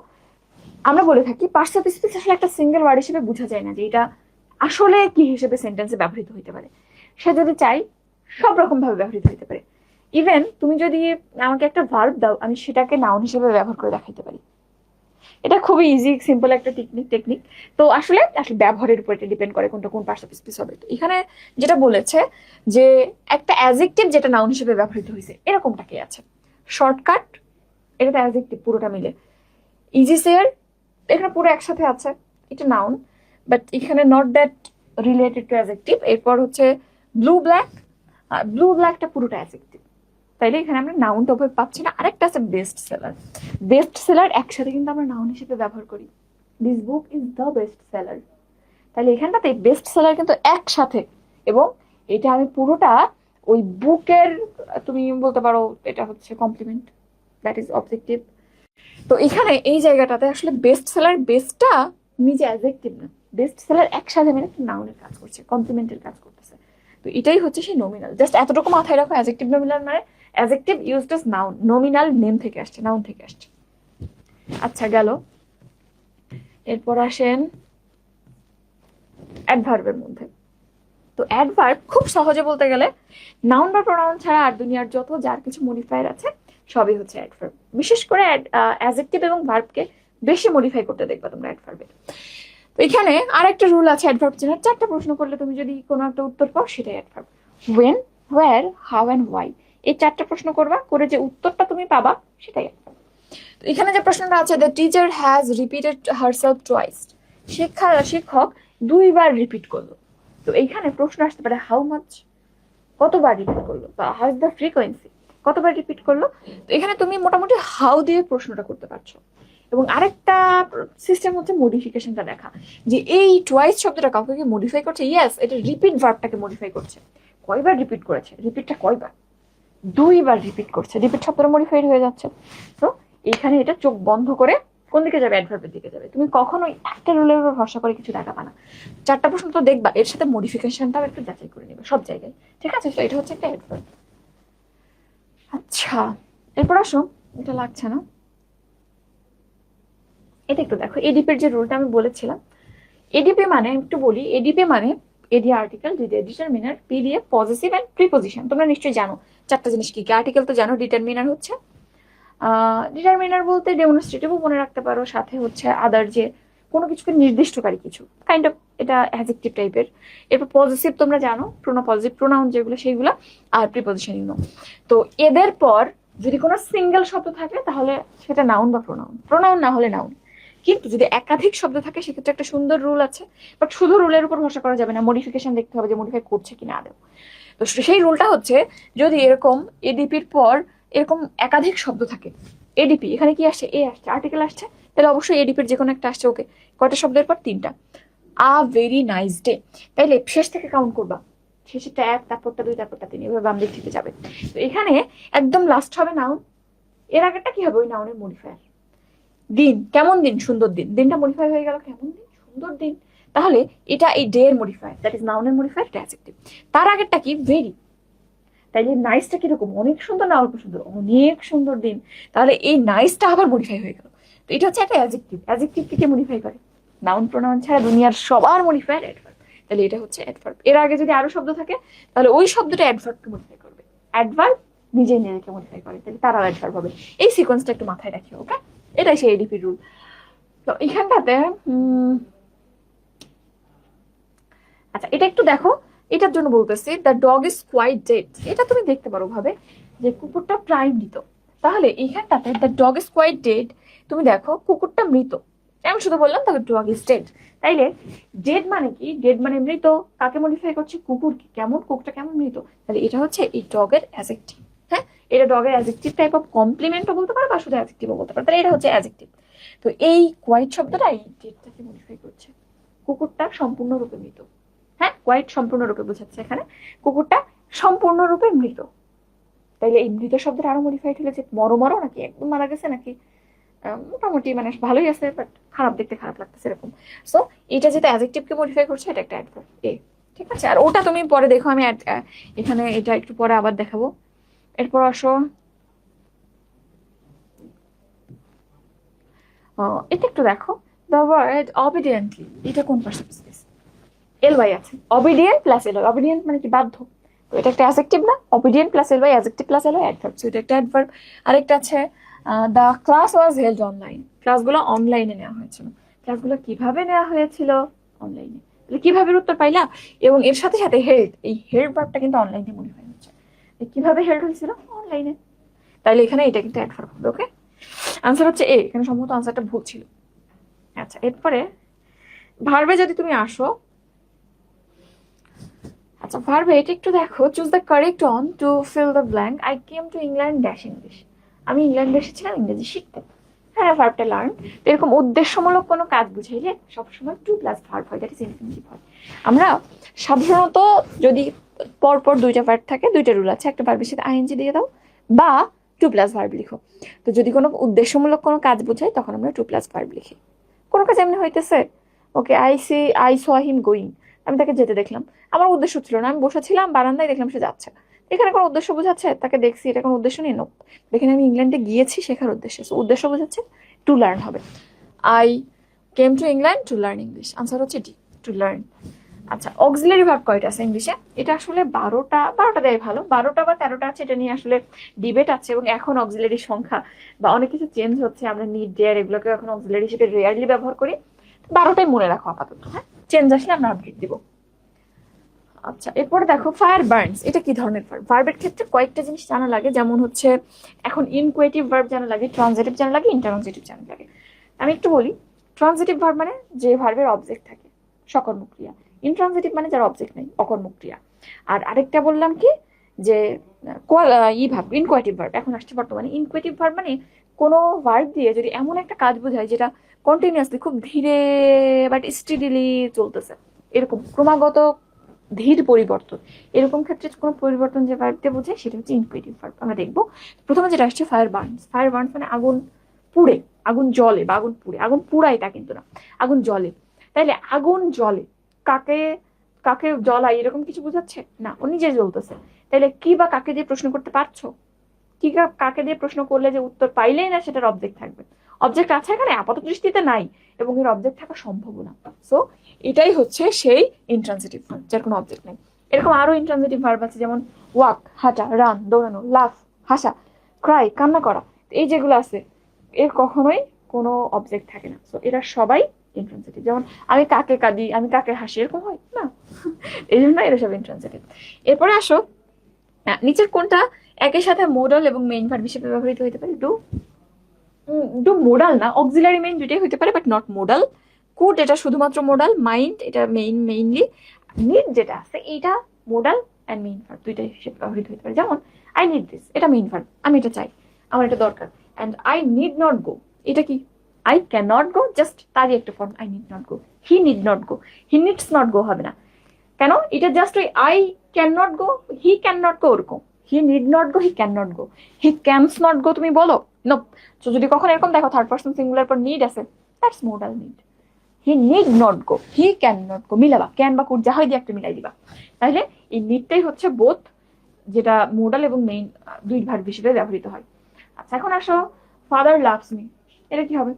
আমরা বলে থাকি পার্টস অফ স্পিচ আসলে একটা সিঙ্গেল ওয়ার্ড হিসেবে বোঝা যায় না যে এটা আসলে কি হিসেবে সেন্টেন্সে ব্যবহৃত হতে পারে। সে যদি চাই সব রকম ভাবে ব্যবহৃত হতে পারে। ইভেন তুমি যদি আমাকে একটা ভার্ব দাও, আমি সেটাকে নাউন হিসেবে ব্যবহার করে দেখাইতে পারি। এটা খুবই ইজি সিম্পল একটা টেকনিক। তো আসলে ব্যবহারের উপর এটা ডিপেন্ড করে কোনটা কোন পার্টস অফ স্পিচ হবে। তো এখানে যেটা বলেছে যে একটা অ্যাডজেক্টিভ যেটা নাউন হিসেবে ব্যবহৃত হয়েছে এরকমটা কি আছে? শর্টকাট, এটা তো অ্যাডজেক্টিভ পুরোটা মিলে। ইজি শেয়ার, এখানে পুরো একসাথে আছে, এটা নাউন, বাট এখানে not that related to adjective. এরপর হচ্ছে ব্লু ব্ল্যাকটা পুরোটা অ্যাডজেক্টিভ, তাইলে এখানে আমরা নাউনটা উপরে পাচ্ছি না। আরেকটা আছে বেস্ট সেলার একসাথে কিন্তু আমরা নাউন হিসেবে ব্যবহার করি, this book is the best seller. তাহলে এখানটাতে বেস্ট সেলার কিন্তু একসাথে, এবং এটা আমি পুরোটা ওই বুকের, তুমি বলতে পারো এটা হচ্ছে কমপ্লিমেন্ট, দ্যাট ইজ অবজেক্টিভ। তো এখানে এই জায়গাটাতে আসলে বেস্ট সেলার, বেস্টটা নিজে অ্যাডজেক্টিভ না, বেস্ট সেলার একসাথে মানে একটা নাউনের কাজ করছে, কমপ্লিমেন্টের কাজ করতেছে। তো এটাই হচ্ছে সেই নমিনাল। জাস্ট এতটুকু মাথায় রাখো, অ্যাডজেক্টিভ নমিনাল মানে adjective used as noun, nominal name থেকে আসছে, নাউন থেকে আসছে। আচ্ছা গেল, এরপর আসেন অ্যাডভার্বের মধ্যে। তো অ্যাডভার্ব খুব সহজে বলতে গেলে নাউন বা প্রোনাউন ছাড়া আর দুনিয়ার যত যার কিছু মডিফায়ার আছে সবই হচ্ছে অ্যাডভার্ব। বিশেষ করে অ্যাডজেক্টিভ এবং ভার্বকে বেশি মডিফাই করতে দেখবা তোমরা অ্যাডভার্বে। তো এখানে আরেকটা রুল আছে অ্যাডভার্ব চেনার, 4টা প্রশ্ন করলে তুমি যদি কোনো একটা উত্তর পাও সেটাই adverb. When, where, how and why, এই 4টা প্রশ্ন করবা, করে যে উত্তরটা তুমি পাবা সেটাই অ্যাডভার্ব। তো এখানে যে প্রশ্নটা আছে, the teacher has repeated herself twice, শিক্ষক 2বার রিপিট করলো। তো এইখানে প্রশ্ন আসতে পারে হাউ মাচ, কতবার রিপিট করলো, বা হাউ ইজ দ্য ফ্রিকোয়েন্সি, কতবার রিপিট করলো। তো এখানে তুমি মোটামুটি হাউ দিয়ে প্রশ্নটা করতে পারছো। এবং আরেকটা সিস্টেম হচ্ছে মডিফিকেশনটা দেখা, যে এই টুয়াইস শব্দটা কাউকে কি মডিফাই করছে? ইয়েস, এটা রিপিট ভার্বটাকে মডিফাই করছে। কয়বার রিপিট করেছে? রিপিটটা কয়বার? 2বার রিপিট করছে, রিপিট শব্দটা মডিফাইড হয়ে যাচ্ছে। তো এখানে এটা চোখ বন্ধ করে কোন দিকে যাবে? অ্যাডভার্বের দিকে যাবে। তুমি কখনোই একটা রুলের উপর ভরসা করে কিছু দেখাবা না। 4টা প্রশ্ন তো দেখবা, এর সাথে মডিফিকেশনটাও একটু যাচাই করে নেবে সব জায়গায়, ঠিক আছে? তো এটা হচ্ছে একটা অ্যাডভার্ব। আচ্ছা, এরপর আসো, এটা লাগছে না, এটা একটু দেখো। এডিপির যে রুলটা আমি বলেছিলাম, এডিপি মানে একটু বলি, এডিপি মানে এডি আর্টিকেল, ডিটারমিনার, পি দিয়ে পজিটিভ এন্ড প্রিপোজিশন। তোমরা নিশ্চয়ই জানো 4টা জিনিস কি কি। আর্টিকেল তো জানো, ডিটারমিনার হচ্ছে ডিটারমিনার বলতে ডেমনস্ট্রেটিভও মনে রাখতে পারো, সাথে হচ্ছে আদার যে কোনো কিছুকে নির্দিষ্টকারী কিছু, কাইন্ড অফ এটা অ্যাডজেক্টিভ টাইপের। এরপর পজিটিভ তোমরা জানো, পজিটিভ প্রোনাউন যেগুলো সেইগুলো, আর প্রিপজিশন ইউনো। তো এদের পর যদি কোনো সিঙ্গেল শব্দ থাকে তাহলে সেটা নাউন বা প্রোনাউন, প্রোনাউন না হলে নাউন। কিন্তু যদি একাধিক শব্দ থাকে সেক্ষেত্রে একটা সুন্দর রুল আছে, বাট শুধু রুলের উপর ভরসা করা যাবে না, মডিফিকেশন দেখতে হবে যে মডিফাই করছে কিনা আদৌ। তো সেই রুলটা হচ্ছে, যদি এরকম এডিপির পর এরকম একাধিক শব্দ থাকে, এডিপি এখানে কি আসছে, এ আসছে, আর্টিকেল আসছে, তাহলে অবশ্যই এডিপির যে কোনো একটা আসছে। ওকে, কয়টা শব্দের পর? 3টা। আ ভেরি নাইস ডে, তাইলে শেষ থেকে কাউন্ট করবা, শেষেরটা 1, তারপরটা 2, তারপরটা 3, এভাবে বাম দিক থেকে যাবে। তো এখানে একদম লাস্ট হবে নাউন, এর আগেরটা কি হবে? ওই নাউনের মডিফায়ার। দিন, কেমন দিন? সুন্দর দিন, দিনটা মডিফাই হয়ে গেল, কেমন দিন? সুন্দর দিন। তাহলে এটা এই ডে এর মডিফায়ার, দ্যাট ইজ নাউনের মডিফায়ার, এটা অ্যাডজেক্টিভ। তার আগেরটা কি? ভেরি। তাইলে নাইসটা কিরকম? অনেক সুন্দর না অল্প সুন্দর? অনেক সুন্দর দিন। তাহলে এই নাইসটা আবার মডিফাই হয়ে গেল। তো এটা হচ্ছে একটা অ্যাডজেক্টিভ। অ্যাডজেক্টিভকে কে মডিফাই করে? নাউন প্রোনাউন ছাড়া দুনিয়ার সবার মডিফায়ার অ্যাডভার্ব। তাহলে এটা হচ্ছে অ্যাডভার্ব। এর আগে যদি আরো শব্দ থাকে তাহলে ওই শব্দটা অ্যাডভার্বকে মডিফাই করবে, অ্যাডভার্ব নিজেই নিজেকে মডিফাই করে, তাহলে তারাও অ্যাডভার্ব হবে। এই সিকোয়েন্সটা একটু মাথায় রাখিও, ওকে? এটাই সেই এডিপি রুল। তো এখানটাতে আচ্ছা, এটা একটু দেখো, এটার জন্য বলতেছি the dog is quite dead. এটা তুমি দেখতে পারো ভাবে যে কুকুরটা প্রায় মৃত। তাহলে এইখানটাতে the dog is quite dead, তুমি দেখো কুকুরটা মৃত, আমি শুধু বললাম তাকে ডগ ইজ ডেড। তাইলে ডেড মানে কি? ডেড মানে মৃত। কাকে মডিফাই করছে? কুকুরকে। কেমন? কুকুরটা কেমন মৃত। তাহলে এটা হচ্ছে এই ডগের অ্যাডজেক্টিভ। হ্যাঁ, এটা ডগের অ্যাডজেক্টিভ টাইপ অফ কমপ্লিমেন্টও বলতে পারো বা শুধু অ্যাডজেক্টিভও বলতে পারো। তাহলে এটা হচ্ছে অ্যাডজেক্টিভ। তো এই কোয়াইট শব্দটা এই ডেডটাকে মডিফাই করছে, কুকুরটা সম্পূর্ণরূপে মৃত। হ্যাঁ, কোয়াইট সম্পূর্ণরূপে বোঝাচ্ছে এখানে, কুকুরটা সম্পূর্ণরূপে মৃত। তাইলে এই মৃত শব্দের আরো মডিফাইড হলে যে মরো নাকি একদম মারা গেছে, নাকি মোটামুটি মানে ভালোই আছে বাট খারাপ, দেখতে খারাপ লাগতেছে এরকম। সো এটা যেটা অ্যাডজেক্টিভকে মডিফাই করছে, এটা একটা অ্যাডভার্ব এ। ঠিক আছে, আর ওটা তুমি পরে দেখো, আমি এখানে এটা একটু পরে আবার দেখাবো। এরপর আসো, এটা একটু দেখো, দ্য ওয়ার্ড অবিডিয়েন্টলি, এটা কোন পারসন স্পেস? এলওয়াই আছে, অবিডিয়েন্ট প্লাস এলওয়াই। অবিডিয়েন্ট মানে কি? বাধ্য। তো এটা একটা অ্যাডজেক্টিভ না? Obedient plus LY, adjective plus LY, adverb. So এটা একটা অ্যাডভার্ব। আরেকটা আছে the class was held online, ক্লাসগুলো অনলাইনে নেওয়া হয়েছিল। ক্লাসগুলো কিভাবে নেওয়া হয়েছিল? অনলাইনে। তাহলে কিভাবে উত্তর পাইলা? এবং এর সাথে সাথে হেল্ড, এই হেল্ড ভার্বটা কিন্তু অনলাইনে মডিফাই হচ্ছে। কিভাবে হেল্ড হয়েছিল? অনলাইনে। তাইলে এখানে এটা কিন্তু অ্যাডভার্ব হবে। ওকে, আনসার হচ্ছে এ। এখানে সম্ভবত আনসারটা ভুল ছিল। আচ্ছা, এরপরে ভার্বে যদি তুমি আসো, আচ্ছা ভার্বে এটা একটু দেখো, choose the correct one to fill the blank. I came to England dash English, আমি ইংল্যান্ডে এসেছিলাম ইংরেজি শিখতে। হ্যাঁ, ভার্বটা লার্ন। এরকম উদ্দেশ্যমূলক কোনো কাজ বুঝাইলে সবসময় টু প্লাস ভার্ব হয়, দ্যাট ইজ ইনফিনিটিভ হয়। আমরা সাধারণত যদি পরপর 2টা ভার্ব থাকে, 2টা রুল আছে, একটা ভার্বের সাথে আইএনজি দিয়ে দাও বা টু প্লাস ভার্ব লিখো। তো যদি কোনো উদ্দেশ্যমূলক কোনো কাজ বোঝাই তখন আমরা টু প্লাস ভার্ব লিখি। কোনো কাজ এমনি হইতেছে, ওকে, আই স হিম গোয়িং, আমি তাকে যেতে দেখলাম, আমার উদ্দেশ্য ছিল না, আমি বসেছিলাম বারান্দায়, দেখলাম সে যাচ্ছে। এখানে কোনো উদ্দেশ্য বোঝাচ্ছে? তাকে দেখছি, এটা কোনো উদ্দেশ্য নেই। নো, এখানে আমি ইংল্যান্ডে গিয়েছি শেখার উদ্দেশ্যে, উদ্দেশ্য বোঝাচ্ছে, টু লার্ন হবে। I came to England to learn English, answer হচ্ছে ডি, টু লার্ন। আচ্ছা, অক্সিলারি ভার্ব কয়টা আছে ইংলিশে? এটা আসলে 12টা দেয় ভালো, 12টা বা 13টা আছে, এটা নিয়ে আসলে ডিবেট আছে। এবং এখন অক্সিলারি সংখ্যা বা অনেক কিছু চেঞ্জ হচ্ছে, আমরা নিড, ডেয়ার এগুলোকে এখন অক্সিলারি হিসেবে রেয়ারলি ব্যবহার করি। 12টাই মনে রাখো আপাতত, হ্যাঁ, চেঞ্জ আসলে আমরা আপডেট দিব। আচ্ছা, এরপরে দেখো ফায়ার বার্নস, এটা কি ধরনের ভার্ব? ভার্বের ক্ষেত্রে কয়েকটা জিনিস জানা লাগে, যেমন হচ্ছে এখন ইনকুয়েটিভ ভার্ব জানা লাগে, ট্রানজিটিভ জানা লাগে, ইন্টারনজিটিভ জানা লাগে। আমি একটু বলি, ট্রানজিটিভ ভার্ব মানে যে ভার্বের অবজেক্ট থাকে, সকর্ম ক্রিয়া। ইনট্রানজিটিভ মানে যার অবজেক্ট নেই, অকর্ম ক্রিয়া। আর আরেকটা বললাম কি, যে ভার্ব, ইনকুয়েটিভ ভার্ব এখন আসছে বর্তমানে। ইনকুয়েটিভ ভার্ব মানে কোনো ভার্ব দিয়ে যদি এমন একটা কাজ বোঝায় যেটা কন্টিনিউয়াসলি, খুব ধীরে বাট স্টিডিলি চলতেছে, এরকম ক্রমাগত ধীর পরিবর্তন, এরকম ক্ষেত্রে কোনো পরিবর্তন যে ভার্ব দিয়ে বোঝায় সেটা হচ্ছে ইনকুয়েটিভ ভার্ব। আমরা দেখবো প্রথমে যেটা আসছে ফায়ার বার্নস। ফায়ার বার্নস মানে আগুন পুড়ে, আগুন জলে বা আগুন পুড়ে, আগুন পুড়ায় তা কিন্তু না, আগুন জলে। তাইলে আগুন জলে, কাকে কাকে জ্বলাই এরকম কিছু বোঝাচ্ছে না, ও নিজে জ্বলতেছে। তাইলে কি বা কাকে দিয়ে প্রশ্ন করতে পারছো? কি কাকে দিয়ে প্রশ্ন করলে যে উত্তর পাইলেই না সেটার অবজেক্ট থাকবে? অবজেক্ট আছে এখানে, আপাত দৃষ্টিতে নাই, এবং এর অবজেক্ট থাকা সম্ভব না। সো এটাই হচ্ছে সেই ইন্ট্রানজিটিভ ভার্ব যার কোনো অবজেক্ট নেই। এরকম আরো ইন্ট্রানজিটিভ ভার্ব আছে, যেমন ওয়াক হাঁটা, রান দৌড়ানো, লাফ হাসা, ক্রাই কান্না করা। এই যেগুলো আছে এর কখনোই কোনো অবজেক্ট থাকে না, সো এরা সবাই ইন্ট্রান্সিটিভ। যেমন আমি কাকে কাঁদি, আমি কাকে হাসি, এরকম হয় না, এই জন্য এরা সব ইন্ট্রান্সিটিভ। এরপরে আসো নিচের কোনটা একই সাথে মোডাল এবং মেইন ভার্ব হিসেবে ব্যবহৃত হতে পারে? ডু, ডু মোডাল না, অক্সিলারি মেইন দুইটাই হতে পারে বাট নট মোডাল। কুড এটা শুধুমাত্র মোডাল, মাইন্ড এটা মেইনলি, নিড যেটা আছে এটা মোডাল অ্যান্ড মেইন ভার্ব দুইটাই হিসেবে ব্যবহৃত হতে পারে। যেমন আই নিড দিস, এটা মেইন ভার্ব, আমি এটা চাই, আমার এটা দরকার। And I need not go, এটা কি? I can not go, just তারই একটা form, I need not go. He need not go, he needs not go হবে না, কেন? এটা জাস্ট ওই I can not go, he can not go ওরকম। He need not go, he can not go, he cans not গো তুমি বলো no. তো যদি কখন এরকম দেখো থার্ড পার্সন সিঙ্গুলার পর নিড আছে, that's modal need. He need not go, he can not go, মিলাবা ক্যান বা কুড যাহাই দিয়ে একটা মিলাই দিবা। তাহলে এই নিডটাই হচ্ছে বোথ, যেটা মোডাল এবং মেইন দুই ভার্ব হিসেবে ব্যবহৃত হয়। আচ্ছা এখন আসো ফাদার লাভস মি, এটা কি হবে?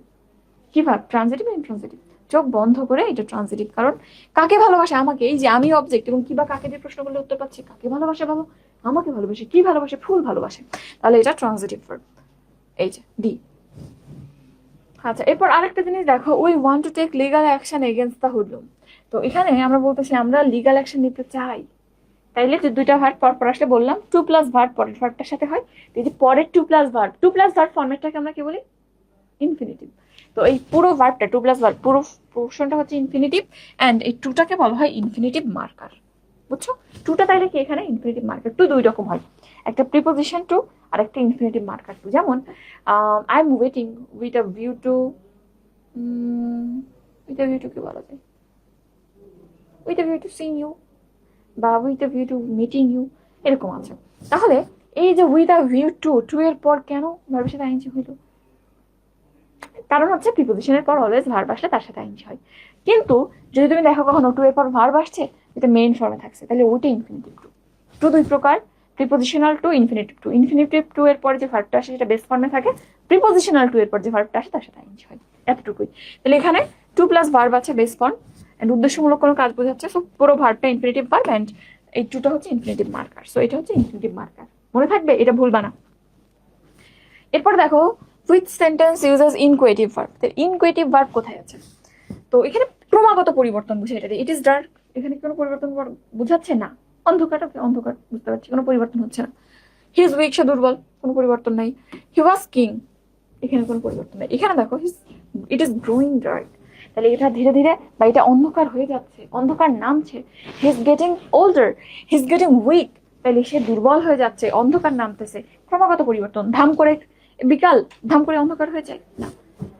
কি ভার্ব? ট্রানজিটিভ না ইন্ট্রানজিটিভ? চোখ বন্ধ করে এটা ট্রানজিটিভ, কারণ কাকে ভালোবাসে? আমাকে। এই যে আমি অবজেক্ট এবং কিবা কাকে দিয়ে প্রশ্ন করলে উত্তর পাচ্ছি কাকে ভালোবাসে বাবা, আমাকে ভালোবাসে। কি ভালোবাসে? ফুল ভালোবাসে, তাহলে এটা ট্রানজিটিভ ভার্ব, এই যে ডি। আচ্ছা এরপর আরেকটা জিনিস দেখো, we want to take legal action against the hoodlum. তো এখানে আমরা বলতেছি আমরা লিগাল অ্যাকশন নিতে চাই, তাইলে যে দুইটা ভার্ব পর আসলে বললাম টু প্লাস ভার্ব পরের ভার্বটার সাথে হয়। এই যে পরের টু প্লাস ভার্ব ফর্মেটটাকে আমরা কি বলি? ইনফিনিটিভ। তো এই পুরো ভার্বটা টু প্লাস ভার্ব পুরো পোর্শনটা হচ্ছে ইনফিনিটিভ, অ্যান্ড এই টুটাকে বলা হয় ইনফিনিটিভ মার্কার। বুঝছো? টুটা তাইলে কি এখানে ইনফিনিটিভ মার্কার। টু দুই রকম হয়, একটা প্রিপোজিশন টু আর একটা ইনফিনিটিভ মার্কার টু। যেমন I am waiting with a view to, with a view to কি বলা যায়? With a view to sing you বা with a view to meeting you, এরকম আছে। তাহলে এই যে with a view to, to এর পর কেন ভার্বের সাথে আইএনজি হইল? কারণ হচ্ছে প্রিপোজিশনের পর অলওয়েজ ভার্ব আসলে তার সাথে আইনজি হয়। কিন্তু যদি তুমি দেখো কখনো টু এর পর ভার্ব আসছে এটা মেইন ফর্মে থাকছে, তাহলে ওইটা ইনফিনিটিভ টু। টু দুই প্রকার, prepositional to, infinitive to. Infinitive to এর পর যে ভার্বটা আসে সেটা বেস ফর্মে থাকে, প্রিপোজিশনাল টু এর পর যে ভার্বটা আসে তার সাথে আইনজি হয়, এতটুকুই। তাহলে এখানে টু প্লাস ভার্ব আছে বেস ফর্ম, এন্ড উদ্দেশ্যমূলক কোনো কাজ বোঝাচ্ছে, সো পুরো ভার্বটা ইনফিনিটিভ ভার্ব, এন্ড এই টুটা হচ্ছে ইনফিনিটিভ মার্কার, সো এটা হচ্ছে ইনফিনিটিভ মার্কার, মনে থাকবে, এটা ভুলবা না। এরপর দেখো which sentence uses inquisitive verb। তো inquisitive verb কোথায় আছে? তো এখানে ক্রমাগত পরিবর্তন বুঝে এটা ইট ইজ ডার্ক, এখানে কোনো পরিবর্তন বুঝাচ্ছে না। অন্ধকার, অন্ধকার বুঝতে পারছি, কোনো পরিবর্তন হচ্ছে না। হি ইজ উইক, সে দুর্বল, কোনো পরিবর্তন নাই। হি ওয়াজ কিং, এখানে কোনো পরিবর্তন নাই। এখানে দেখো ইট ইজ গ্রোয়িং ডার্ক, তাহলে এটা ধীরে ধীরে বা এটা অন্ধকার হয়ে যাচ্ছে, অন্ধকার নামছে। He is getting older, he is getting weak, তাহলে সে দুর্বল হয়ে যাচ্ছে, অন্ধকার নামতেছে। ক্রমাগত পরিবর্তন, ধাম করে বিকাল ধাম করে অন্ধকার হয়ে যায় না,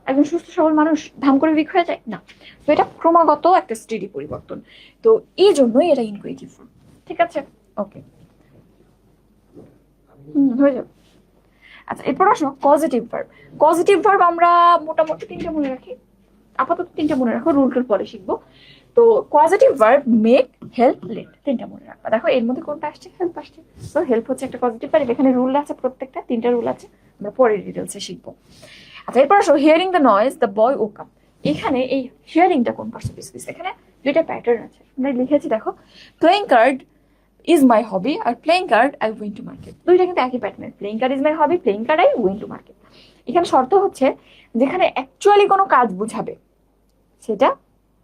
একজন সুস্থ সবল মানুষ ধাম করে উইক হয়ে যায় না। তো এটা ক্রমাগত একটা স্টেডি পরিবর্তন, তো এই জন্যই এটা ইনকুয়েটিভ ফর্ম। ঠিক আছে, ওকে, হয়ে যাবে। আচ্ছা এরপর আসো পজিটিভ ভার্ব। পজিটিভ ভার্ব আমরা মোটামুটি তিনটা মনে রাখি, আপাতত তিনটা মনে রাখো, রুল টুল পরে শিখবো। তো positive verb make, help, let, তিনটা মনে রাখবা। দেখো এর মধ্যে কোনটা আসছে? হেল্প আসছে, তো হেল্প হচ্ছে একটা পজিটিভ ভার্ব। এখানে রুল আছে প্রত্যেকটা, তিনটা রুল আছে, আমরা পরে ডিটেলসে শিখবো। আচ্ছা এরপর আসো hearing the noise the boy woke up. এখানে এই হিয়ারিংটা কোন পার্সিপিস? এখানে দুইটা প্যাটার্ন আছে, আমরা লিখেছি দেখো, playing card is my hobby are playing card I win to market, দুইটা কিন্তু একই প্যাটার্নের। Playing card is my hobby, playing card I win to market. এখানে শর্ত হচ্ছে যেখানে অ্যাকচুয়ালি কোনো কাজ বুঝাবে সেটা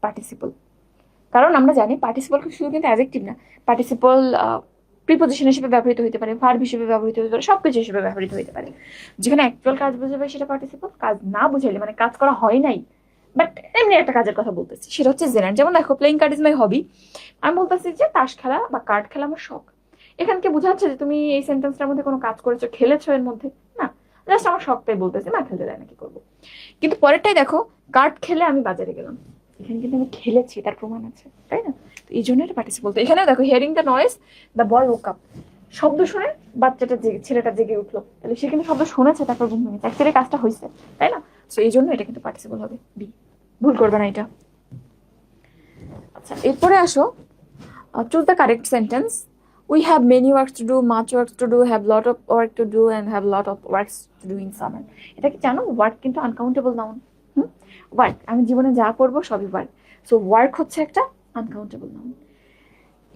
পার্টিসিপল, কারণ আমরা জানি পার্টিসিপল শুধু কিন্তু অ্যাডজেক্টিভ না, পার্টিসিপল প্রিপোজিশন হিসেবে ব্যবহৃত হতে পারে, ভার্ব হিসেবে ব্যবহৃত হতে পারে, সবকিছু হিসেবে ব্যবহৃত হতে পারে। যেখানে অ্যাকচুয়াল কাজ বুঝাবে সেটা পার্টিসিপল, কাজ না বুঝাইলে মানে কাজ করা হয় নাই বাট এমনি একটা কাজের কথা বলতেছি সেটা হচ্ছে জেনারেল। যেমন দেখো প্লেইং কার্ড ইজ মাই হবি, আমি বলতেছি যে তাস খেলা বা কার্ড খেলা আমার শখ। এখানকে বোঝাচ্ছে যে তুমি এই সেন্টেন্সটার মধ্যে কোনো কাজ করেছো, খেলেছো এর মধ্যে না, জাস্ট আমার শখটাই বলতেছি, না খেলতে দেয় না কি করবো। কিন্তু পরেরটাই দেখো, কার্ড খেলে আমি বাজারে গেলাম, এখানে কিন্তু আমি খেলেছি তার প্রমাণ আছে, তাই না? তো এই জন্য এটা পার্টিসিপল। তো এখানে দেখো hearing the noise the boy woke up, শব্দ শুনে বাচ্চাটা জেগে, ছেলেটা জেগে উঠলো, তাহলে সে কিন্তু শব্দ শুনেছে, তারপর ঘুম ভেঙেছে, অ্যাকচুয়ালি কাজটা হয়েছে, তাই না? তো এই জন্য এটা কিন্তু পার্টিসিপল হবে, বি, ভুল করবে না এটা। আচ্ছা এরপরে আসো choose the correct sentence. We have many works to do, much works to do, have lot of work to do and have lot of works to do in summer. এটা কি জানো? ওয়ার্ক কিন্তু আনকাউন্টেবল নাউন। ওয়ার্ক, আমি জীবনে যা করবো সবই work, so work হচ্ছে একটা আনকাউন্টেবল নাউন।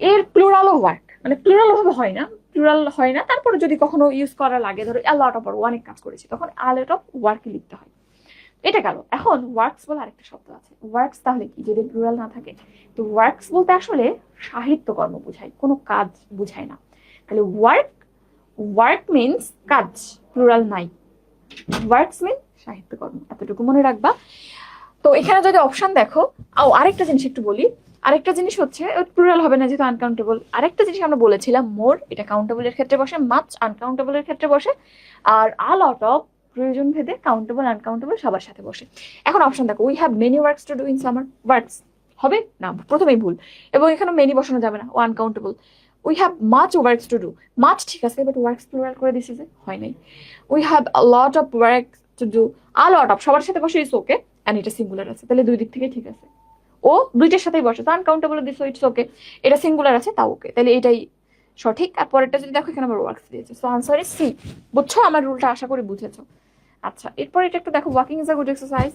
এর প্লুরালও ওয়ার্ক, মানে প্লুরাল ভাবে হয় না, প্লুরাল হয় না, তারপরে যদি কখনো ইউজ করা লাগে, ধরো আ লট অফ ওয়ার্ক, অনেক কাজ করেছি, তখন আ লট অফ ওয়ার্কই লিখতে হয়। এটা গেল। এখন ওয়ার্কস বলে আরেকটা শব্দ আছে। ওয়ার্কস তাহলে কি, যদি প্লুরাল না থাকে? তো ওয়ার্কস বলতে আসলে সাহিত্যকর্ম বোঝায়, কোনো কাজ বুঝায় না। তাহলে ওয়ার্ক, ওয়ার্ক মিনস কাজ, প্লুরাল নাই। ওয়ার্কস মিন সাহিত্যকর্ম, এতটুকু মনে রাখবা। তো এখানে যদি অপশন দেখো, আরেকটা জিনিস একটু বলি। আরেকটা জিনিস হচ্ছে প্লুরাল হবে না যেহেতু আনকাউন্টেবল। আরেকটা জিনিস আমরা বলেছিলাম মোর, এটা কাউন্টেবল এর ক্ষেত্রে বসে, মাচ আনকাউন্টেবল এর ক্ষেত্রে বসে, আর আ লট অফ প্রয়োজন ভেদে কাউন্টেবল আনকাউন্টেবল সবার সাথে বসে। এখন অপশন দেখো, we have many works to do in summer, works হবে না, প্রথমেই ভুল। এবং এখানে মেনি বসানো যাবে না, ও uncountable. We have much works to do, much ঠিক আছে, বাট ওয়ার্কস প্লুরাল করে দিছি যে, হয় নাই। We have a lot of works to do, a lot of সবার সাথে বসে ইটস ওকে, এন্ড এটা সিঙ্গুলার আছে, তাহলে দুই দিক থেকে ঠিক আছে। ও দুইটার সাথেই বসে, তো আনকাউন্টেবল দিছো, ইটস ওকে। এটা সিঙ্গুলার আছে, তাও ওকে, তাহলে এটাই সঠিক। আর পরেরটা যদি দেখো, এখানে আমার ওয়ার্কস দিয়েছে, সো আনসার ইজ সি। বুঝছো আমার রুলটা? আশা করি বুঝেছো। আচ্ছা, এরপর এটা একটু দেখো, walking is a good exercise.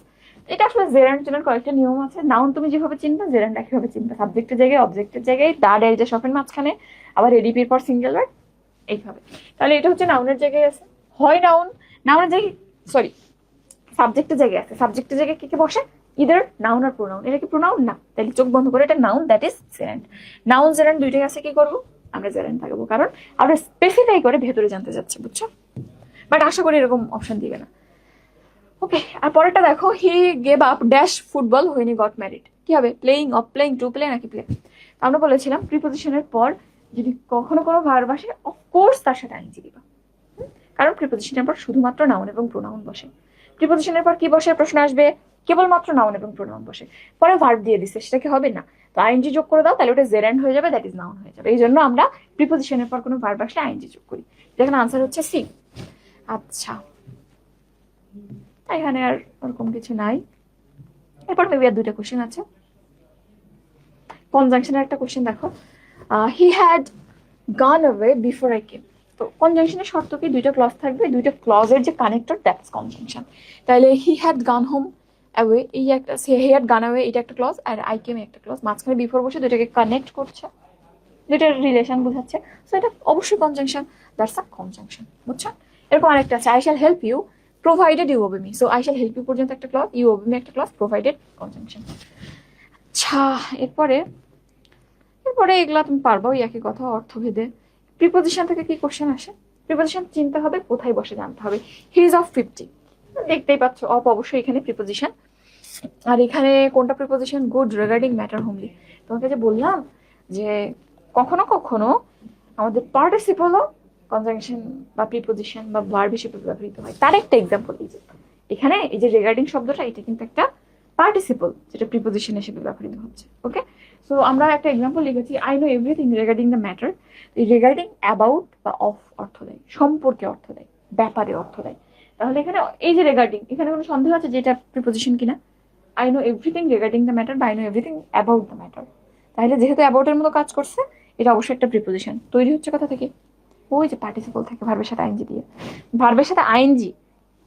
এটা আসলে জেরান্ড চেনার কয়েকটা নিয়ম আছে। নাউন তুমি যেভাবে চিনবে, জেরান্ড একইভাবে চিনবে, সাবজেক্টের জায়গায় অবজেক্টের জায়গায়, দা ডেল যে শপের মাঝখানে, আবার এডিপির পর সিঙ্গেল ওয়ার্ড, এইভাবে। তাহলে এটা হচ্ছে নাউনের জায়গায় আছে, হয় নাউন, নাউনের জায়গায়, সরি সাবজেক্টের জায়গায় আছে, সাবজেক্টের জায়গায় কি কি বসে, ইদার নাউন আর প্রোনাউন। এটা কি প্রোনাউন? না, তাহলে চোখ বন্ধ করে এটা noun, that is gerund. Noun gerund দুইটাই আছে, কি করবো আমরা, জেরান্ড থাকবো, কারণ আমরা স্পেসিফাই করে ভেতরে জানতে যাচ্ছি, বুঝছো? বাট আশা করি এরকম অপশন দিবে না। ওকে, আর পরেরটা দেখো, he gave up dash football when he got married. কি হবে, playing, of playing, to play নাকি প্লে? আমরা বলেছিলাম প্রিপোজিশনের পর যদি কখনো কোনো ভার্ব আসে, অফকোর্স তার সাথে আইনজি দিবা, কারণ প্রিপোজিশনের পর শুধুমাত্র নাউন এবং প্রোনাউন বসে। প্রিপোজিশনের পর কি বসে প্রশ্ন আসবে, কেবলমাত্র নাউন এবং প্রোনাউন বসে। পরে ভার্ব দিয়ে দিচ্ছে, সেটা কি হবে না? তো আইনজি যোগ করে দাও, তাহলে ওটা জেরান্ড হয়ে যাবে, দ্যাট ইজ নাউন হয়ে যাবে। এই জন্য আমরা প্রিপোজিশনের পর কোনো ভার্ব আসলে আইনজি যোগ করি। যেখানে আনসার হচ্ছে সি। আচ্ছা, এখানে আর ওরকম কিছু নাই। এরপর মেবি আর দুইটা কোশ্চেন আছে। কনজাংশনের একটা কোশ্চেন দেখো, হি হ্যাড গান অ্যাওয়ে বিফোর আই কেম। তো কনজাংশনের শর্ত কি, দুইটা ক্লজ থাকবে, দুইটা ক্লজের যে কানেক্টর, দ্যাটস কনজাংশন। তাহলে he had gone home away, এই একটা, হি হ্যাড গান অ্যাওয়ে, এটা একটা ক্লজ, আর আই কেম একটা ক্লজ, মাঝখানে বিফোর বসে দুইটাকে কানেক্ট করছে, দুইটার রিলেশন বোঝাচ্ছে, সো এটা অবশ্যই কনজাংশন, দ্যাটস আ কনজাংশন, বুঝছো? এরকম আরেকটা আছে, I shall help you provided you obey me. So I shall help you পর্যন্ত একটা ক্লজ, ইউ ওবে মি একটা ক্লজ, প্রোভাইডেড কনজাংশন। আচ্ছা, এরপরে এরপরে এগুলা তুমি পারবা, ওই একই কথা, অর্থভেদে। প্রিপোজিশন থেকে কি কোশ্চেন আসে, প্রিপোজিশন চিনতে হবে, কোথায় বসে জানতে হবে। হি ইজ অফ 50, দেখতেই পাচ্ছ অফ অবশ্যই এখানে প্রিপোজিশন। আর এখানে কোনটা preposition, good regarding matter homely. তোমাকে যে বললাম যে কখনো কখনো আমাদের পার্টিসিপলও কনজাংশন বা প্রিপোজিশন বা ভার্ব হিসেবে ব্যবহৃত হয়। তার একটা এক্সাম্পল এই যে এখানে, এই যে রিগার্ডিং শব্দটা, এটা কিন্তু একটা পার্টিসিপল যেটা প্রিপোজিশন হিসেবে ব্যবহৃত হচ্ছে। ওকে, সো আমরা একটা এক্সাম্পল লিখেছি, I know everything regarding the matter. Regarding about বা অফ অর্থ দেয়, সম্পর্কে অর্থ দেয়, ব্যাপারে অর্থ দেয়। তাহলে এখানে এই যে রিগার্ডিং, এখানে কোনো সন্দেহ আছে যে এটা প্রিপোজিশন কিনা? I know everything regarding the matter বা I know everything about the matter. তাহলে যেহেতু অ্যাবাউটের মতো কাজ করছে, এটা অবশ্যই একটা প্রিপোজিশন তৈরি হচ্ছে কথা থেকে, ওই যে পার্টিসিপল থাকে ভার্বের সাথে আইনজি দিয়ে। ভার্বের সাথে আইনজি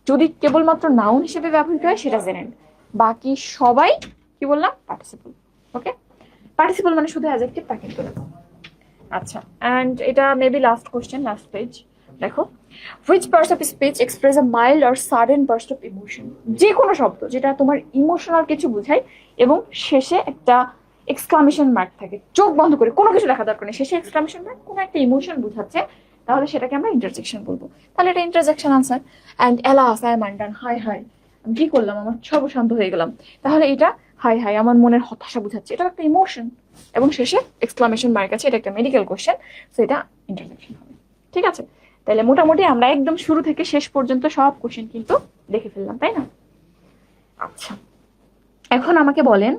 যদি কেবলমাত্র নাউন হিসেবে ব্যবহৃত হয়, সেটা জেরেন্ড। বাকি সবাই কি বললাম, পার্টিসিপল। ওকে, পার্টিসিপল মানে শুধু অ্যাডজেক্টিভ, তা কিন্তু না। আচ্ছা, এন্ড এটা maybe last question, last page. দেখো, which parts of speech express a mild or sudden burst of emotion. যে কোনো শব্দ যেটা তোমার ইমোশনাল কিছু বোঝায় এবং শেষে একটা এক্সক্লামেশন মার্ক থাকে, চোখ বন্ধ করে কোনো কিছু লেখা দরকার নেই, শেষে এক্সক্লামেশন মার্ক, কোনো একটা ইমোশন বোঝাচ্ছে, তাহলে সেটাকে আমরা ইন্টারজেকশন বলবো। তাহলে এটা interjection answer. And alas I am undone, high high আমি কি করলাম, আমার সর্বশান্ত হয়ে গেলাম, তাহলে এটা হাই হাই আমার মনের হতাশা বোঝাচ্ছে, এটা একটা ইমোশন, এবং শেষে এক্সক্লামেশন মার্ক আছে, এটা একটা মেডিকেল কোশ্চেন, সো এটা ইন্টারজেকশন হবে। ঠিক আছে, তাহলে মোটামুটি আমরা একদম শুরু থেকে শেষ পর্যন্ত সব কোশ্চেন কিন্তু দেখে ফেললাম, তাই না? আচ্ছা, এখন আমাকে বলেন,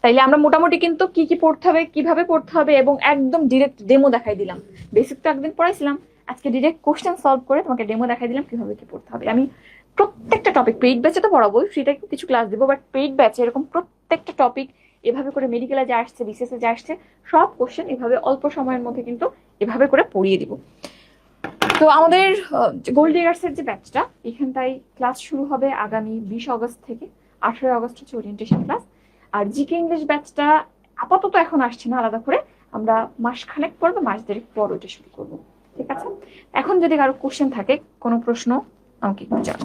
তাইলে আমরা মোটামুটি কিন্তু কি কি পড়তে হবে, কিভাবে পড়তে হবে, এবং একদম ডিরেক্ট ডেমো দেখাই দিলাম। বেসিক তো একদিন পড়াইছিলাম, আজকে ডিরেক্ট কোশ্চেন সলভ করে তোমাকে ডেমো দেখাই দিলাম কিভাবে কি পড়তে হবে। আমি প্রত্যেকটা টপিক, পেইড ব্যাচে তো পড়াবোই, ফ্রিতে কিছু ক্লাস দিব, বাট পেইড ব্যাচে এরকম প্রত্যেকটা টপিক এভাবে করে, মেডিকেলে যা আসছে, বিসিএসে যা আসছে, সব কোশ্চেন এভাবে অল্প সময়ের মধ্যে কিন্তু এভাবে করে পড়িয়ে দিব। তো আমাদের গোল্ড ডিগার্স এর যে ব্যাচটা, এখানটায় ক্লাস শুরু হবে আগামী 20 অগস্ট থেকে। 18 অগস্ট হচ্ছে ওরিয়েন্টেশন ক্লাস। আর জিকে ইংলিশ ব্যাচটা আপাতত এখন আসছে না আলাদা করে, আমরা মাসখানেক পর বা মাস দেড়েক পর ওইটা শুরু করবো। ঠিক আছে, এখন যদি কারো কোশ্চেন থাকে, কোনো প্রশ্ন, আমাকে একটু জানো।